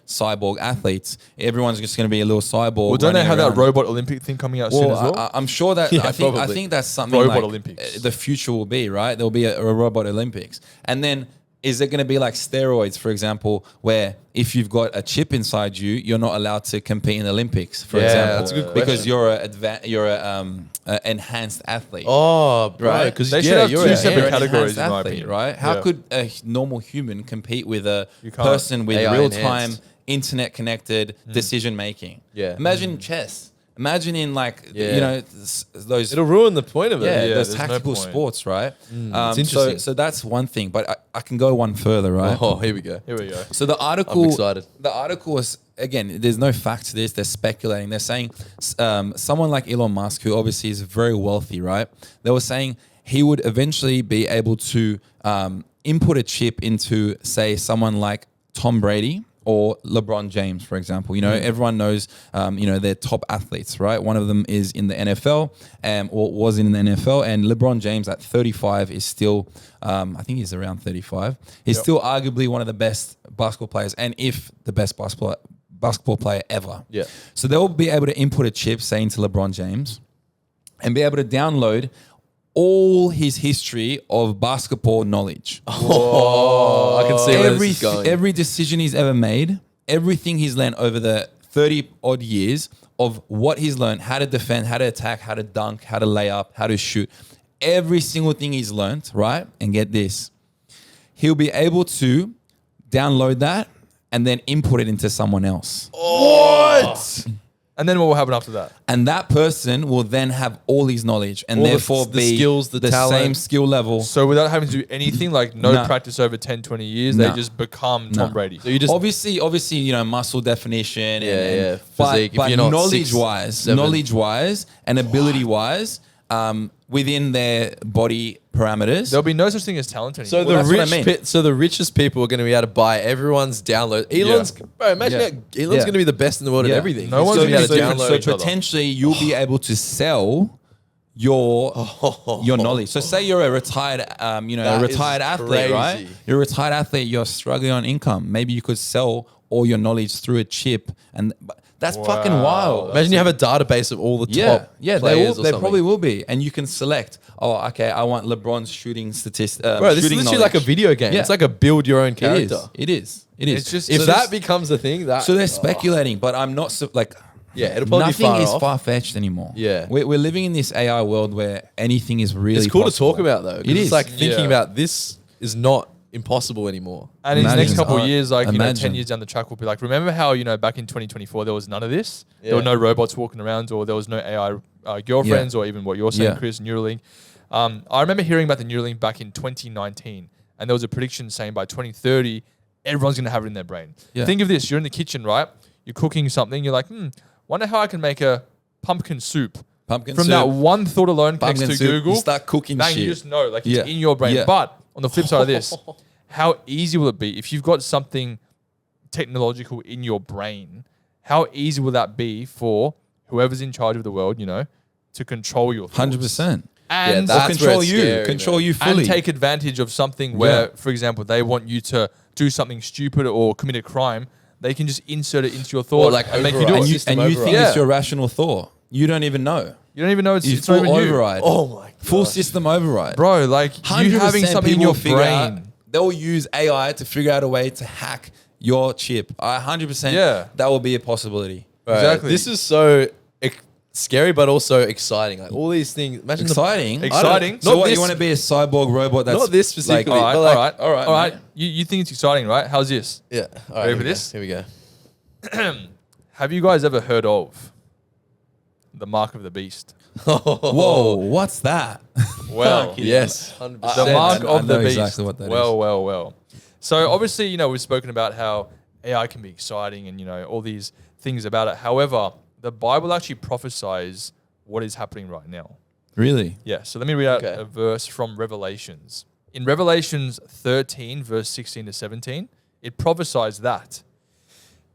cyborg athletes? Everyone's just going to be a little cyborg. Well, don't they running have around. that robot Olympic thing coming out soon as well? I'm sure that Yeah, I think probably. that's something Robot like Olympics. the future will be, right? There'll be a robot Olympics, and then is it going to be like steroids, for example, where if you've got a chip inside you, you're not allowed to compete in the Olympics, for Yeah, example, that's a good because question. you're a enhanced athlete. Oh, bro. Right. Because They should have you're two a separate You're hand. an categories, enhanced in my athlete, opinion. right? How Yeah. could a normal human compete with a You can't. person with AI real-time, enhanced. internet-connected decision making? Yeah. Imagine chess. Imagine in Yeah. those It'll ruin the point of it. yeah, Yeah, those there's no tactical point. sports, right? it's interesting. So that's one thing, but I can go one further, right? Oh, here we go. Here we go. So the article, I'm excited. The article was, again, there's no fact to this. They're speculating. They're saying someone like Elon Musk, who obviously is very wealthy, right? They were saying he would eventually be able to input a chip into, say, someone like Tom Brady or LeBron James, for example. Everyone knows, they're top athletes, right? One of them is in the NFL, or was in the NFL, and LeBron James at 35 is still, I think he's around 35. He's still arguably one of the best basketball players, and if the best basketball player ever. Yeah. So they'll be able to input a chip, say, into LeBron James, and be able to download all his history of basketball knowledge. Oh, I can see where this is going. Every decision he's ever made, everything he's learned over the 30 odd years of what he's learned, how to defend, how to attack, how to dunk, how to lay up, how to shoot, every single thing he's learned, right? And get this, he'll be able to download that and then input it into someone else. What? And then what will happen after that? And that person will then have all his knowledge and All the- therefore the be skills, the talent. same skill level. So without having to do anything, like no No. practice over 10, 20 years, No. they just become Tom Brady. So you just obviously, muscle definition, Yeah. but, Physique, if but you're not knowledge-wise, 6'7". and ability-wise, within their body parameters. There'll be no such thing as talent anymore. So that's what I mean. the richest people are going to be able to buy everyone's download. Elon's, bro, imagine Yeah. that Elon's Yeah. going to be the best in the world Yeah. at everything. No He's one's gonna be gonna able to be download different each other. potentially you'll be able to sell your knowledge. So say you're a retired, a That retired is athlete, right? crazy. You're a retired athlete. You're struggling on income. Maybe you could sell all your knowledge through a chip, and that's fucking wild. Imagine you have a database of all the top They players will. They probably will be, and you can select. Oh, okay, I want LeBron's shooting statistics. Bro, this is literally like a video game. Yeah. It's like a build your own character. It is. It's just If so that becomes a thing, that So they're speculating, but I'm not yeah, it'll probably nothing be far is off. far fetched anymore. Yeah. we're living in this AI world where anything is really. It's cool possible. to talk about though. 'Cause It it's is. like thinking Yeah. about this is not impossible anymore. And in the next Imagine. couple of years, like, 10 Imagine. years down the track, we'll be like, remember how, back in 2024, there was none of this? There Yeah. were no robots walking around, or there was no AI girlfriends, or even what you're saying, Yeah. Chris, Neuralink. I remember hearing about the Neuralink back in 2019, and there was a prediction saying by 2030, everyone's going to have it in their brain. Yeah. Think of this. You're in the kitchen, right? You're cooking something. You're like, wonder how I can make a pumpkin soup. Pumpkin From soup. that one thought alone, next Pumpkin to soup, Google, you start cooking bang, shit. you just know, like, Yeah. it's in your brain. Yeah. But on the flip side of this, how easy will it be if you've got something technological in your brain? How easy will that be for whoever's in charge of the world, to control your thoughts? 100%. And, Yeah, Or that's where control it's you. scary, Control man. you fully. and take advantage of something where, Yeah. for example, they want you to do something stupid or commit a crime. They can just insert it into your thought like and make you do override it. and you, System and you think override. it's your rational thought. You don't even know. You don't even know it's You not full even you. override. Oh my god. Full system override. Bro, like, you having 100% something in people your will figure out- brain. they'll use AI to figure out a way to hack your chip. 100%. Yeah. That will be a possibility. Right. Exactly. This is so scary, but also exciting. Like all these things. Imagine Exciting. The, Exciting. So Not what, this- you want to be a cyborg robot that's Not this specifically. like, but like- all right, mate. You think it's exciting, right? How's this? Yeah. All right. Ready for here we go. this? Here we go. Have you guys ever heard of the mark of the beast? Whoa, what's that? Well, Yes. 100%. the mark I of the know beast. exactly what that well. So obviously, we've spoken about how AI can be exciting and, all these things about it. However, the Bible actually prophesies what is happening right now. Really? Yeah, so let me read out Okay. a verse from Revelations. In Revelations 13, verse 16 to 17, it prophesies that.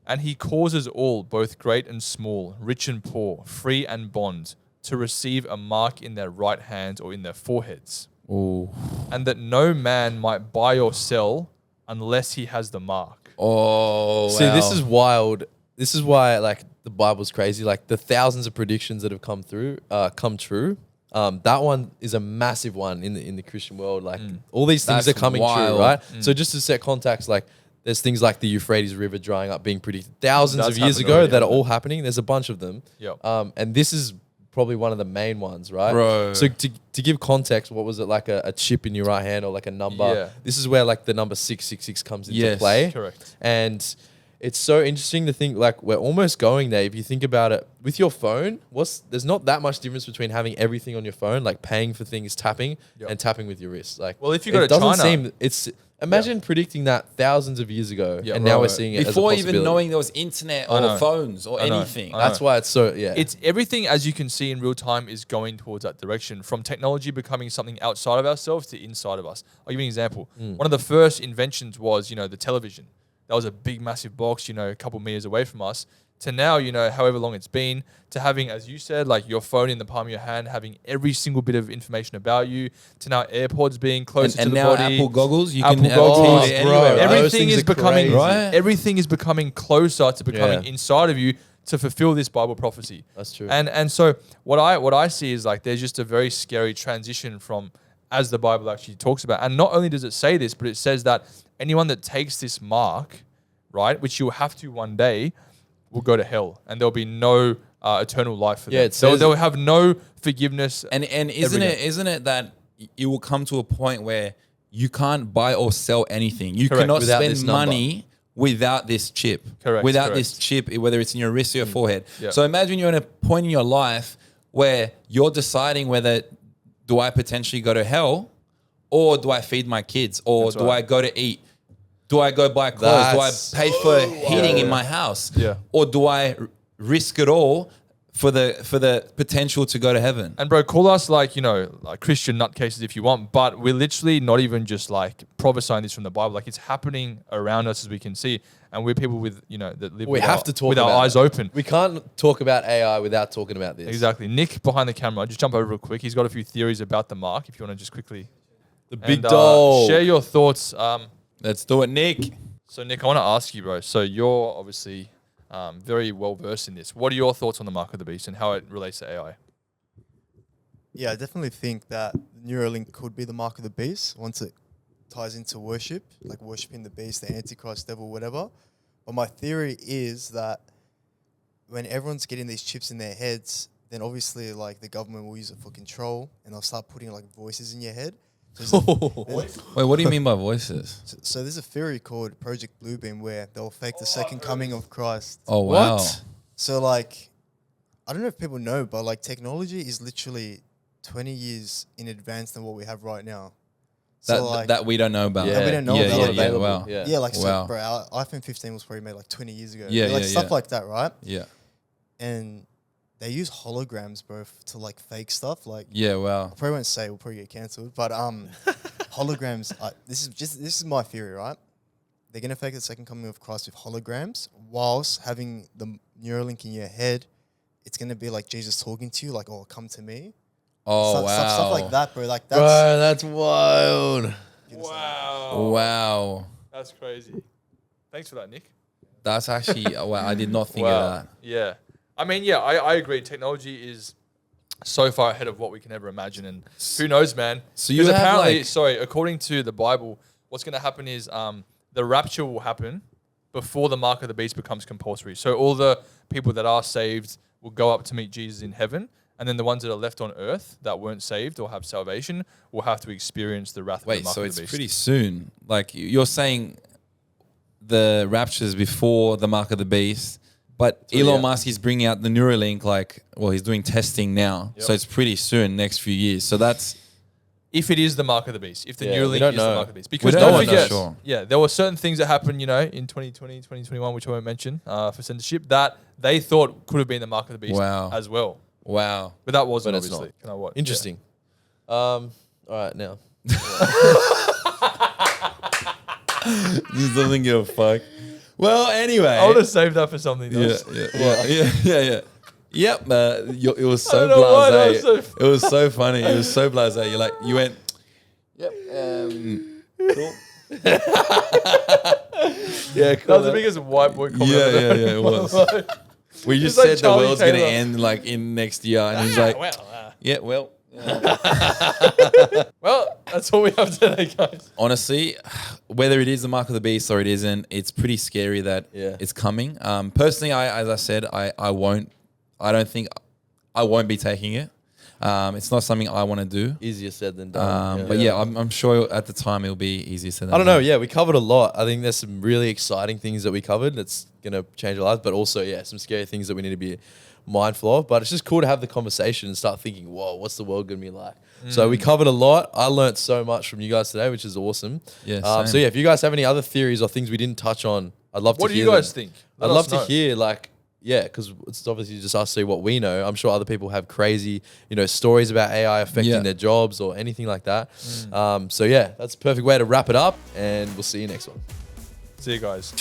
And he causes all, both great and small, rich and poor, free and bond, to receive a mark in their right hand or in their foreheads. Oh. And that no man might buy or sell unless he has the mark. Oh. See, this wow. is wild. This is why like the Bible's crazy. Like the thousands of predictions that have come true. That one is a massive one in the Christian world. Like all these things That's are coming wild. true, right? So just to set context, like there's things like the Euphrates River drying up being predicted thousands That's of years happened ago already, that are hasn't all happening. There's a bunch of them. Yep. And this is probably one of the main ones, right? Bro. So to give context, what was it, like a chip in your right hand or like a number? Yeah. This is where like the number 666 comes into Yes. play. Correct. And it's so interesting to think like we're almost going there. If you think about it with your phone, there's not that much difference between having everything on your phone, like paying for things, tapping, Yep. and tapping with your wrist. Like, Well, if you go it to doesn't China- seem imagine predicting that thousands of years ago, Yeah, and now we're right. seeing it Before as a even possibility. knowing there was internet I or know. phones or I know. anything. I know. That's why it's so It's everything, as you can see in real time, is going towards that direction, from technology becoming something outside of ourselves to inside of us. I'll give you an example. One of the first inventions was, the television. That was a big, massive box, a couple meters away from us, to now, however long it's been, to having, as you said, like your phone in the palm of your hand, having every single bit of information about you, to now AirPods being closer and to the now body. Apple goggles, you Apple can have goggles, TV bro. anywhere. Right? Those Everything things is are becoming crazy. Right? everything is becoming closer to becoming Yeah. inside of you to fulfill this Bible prophecy. That's true. And so what I see is like there's just a very scary transition from, as the Bible actually talks about. And not only does it say this, but it says that anyone that takes this mark, right, which you'll have to one day, will go to hell, and there'll be no eternal life for Yeah, them. it says- They'll have no forgiveness. And isn't it that it will come to a point where you can't buy or sell anything? You Correct. cannot Without spend this number. money without this chip. Correct, Without correct. this chip, whether it's in your wrist or your forehead. Yeah. So imagine you're in a point in your life where you're deciding whether do I potentially go to hell, or do I feed my kids, or That's do right. I go to eat? Do I go buy clothes? That's do I pay for heating in my house? Yeah. Or do I risk it all for the potential to go to heaven. And bro, call us like, like Christian nutcases if you want, but we're literally not even just like prophesying this from the Bible. Like it's happening around us as we can see. And we're people with, that live We have to talk with our about eyes it. open. We can't talk about AI without talking about this. Exactly. Nick behind the camera, just jump over real quick. He's got a few theories about the mark. If you want to just quickly. The big dog. Share your thoughts. Let's do it, Nick. So Nick, I want to ask you, bro. So you're obviously very well versed in this. What are your thoughts on the mark of the beast and how it relates to AI? Yeah, I definitely think that Neuralink could be the mark of the beast once it ties into worship, like worshiping the beast, the Antichrist, devil, whatever. But my theory is that when everyone's getting these chips in their heads, then obviously like the government will use it for control and they'll start putting like voices in your head. So Wait, what do you mean by voices? so there's a theory called Project Bluebeam where they'll fake the second coming of Christ. Oh, wow. What? So like, I don't know if people know, but like technology is literally 20 years in advance than what we have right now. So That we don't know about. Yeah, we don't know yeah, about yeah, it. yeah, wow. Yeah. Yeah, like Wow. so, bro, our iPhone 15 was probably made like 20 years ago. Yeah, like yeah, stuff yeah. like that, right? Yeah. And they use holograms, bro, to like fake stuff. Like, Yeah, wow. I probably won't say, we'll probably get cancelled. But holograms, this is my theory, right? They're gonna fake the second coming of Christ with holograms, whilst having the Neuralink in your head. It's gonna be like Jesus talking to you, like, "Oh, come to me." Oh, wow. Stuff like that, bro. Like that's. Bro, that's wild. Wow. Wow. That's crazy. Thanks for that, Nick. That's actually, wow, I did not think Wow. of that. Yeah. I mean, yeah, I agree. Technology is so far ahead of what we can ever imagine. And who knows, man? So you 'Cause have, apparently, like- sorry, according to the Bible, what's going to happen is the rapture will happen before the mark of the beast becomes compulsory. So all the people that are saved will go up to meet Jesus in heaven. And then the ones that are left on earth that weren't saved or have salvation will have to experience the wrath of the Wait, mark so of it's the beast. pretty soon. Like you're saying the rapture's before the mark of the beast, but Elon Musk is bringing out the Neuralink he's doing testing now. Yep. So it's pretty soon, next few years. So that's If it is the mark of the beast, if the Yeah, we Neuralink don't is the know. mark of the beast. Because don't don't know forget, for sure. yeah, there were certain things that happened, in 2020, 2021, which I won't mention for censorship, that they thought could have been the mark of the beast Wow. as well. wow. But that wasn't, But it's obviously. not. Can I what? Interesting. All right, now. This doesn't give a fuck. Well, anyway. Yeah. I would have saved that for something else. Yeah. Yep, it was I so don't know why that blasé. was so It was so funny. It was so blasé. You went, yep, cool. Yeah, That was the biggest white boy comment. Yeah, I've ever yeah, it was. We just It's like said the Charlie world's going to Taylor. end in next year. And he's like, yeah, well. Well, that's all we have today, guys. Honestly, whether it is the mark of the beast or it isn't, it's pretty scary that it's coming. Personally, as I said, I won't be taking it. It's not something I want to do. Easier said than done. But yeah, I'm sure at the time it'll be easier said than I don't know. done. Yeah, we covered a lot. I think there's some really exciting things that we covered that's going to change our lives, but also, some scary things that we need to be mindful of. But it's just cool to have the conversation and start thinking, whoa, what's the world going to be like? So we covered a lot. I learned so much from you guys today, which is awesome. Yeah, So same. if you guys have any other theories or things we didn't touch on, I'd love What to do hear you guys them. think? I'd Let love us to know. hear because it's obviously just us see what we know. I'm sure other people have crazy, stories about AI affecting their jobs or anything like that. So that's a perfect way to wrap it up, and we'll see you next one. See you guys.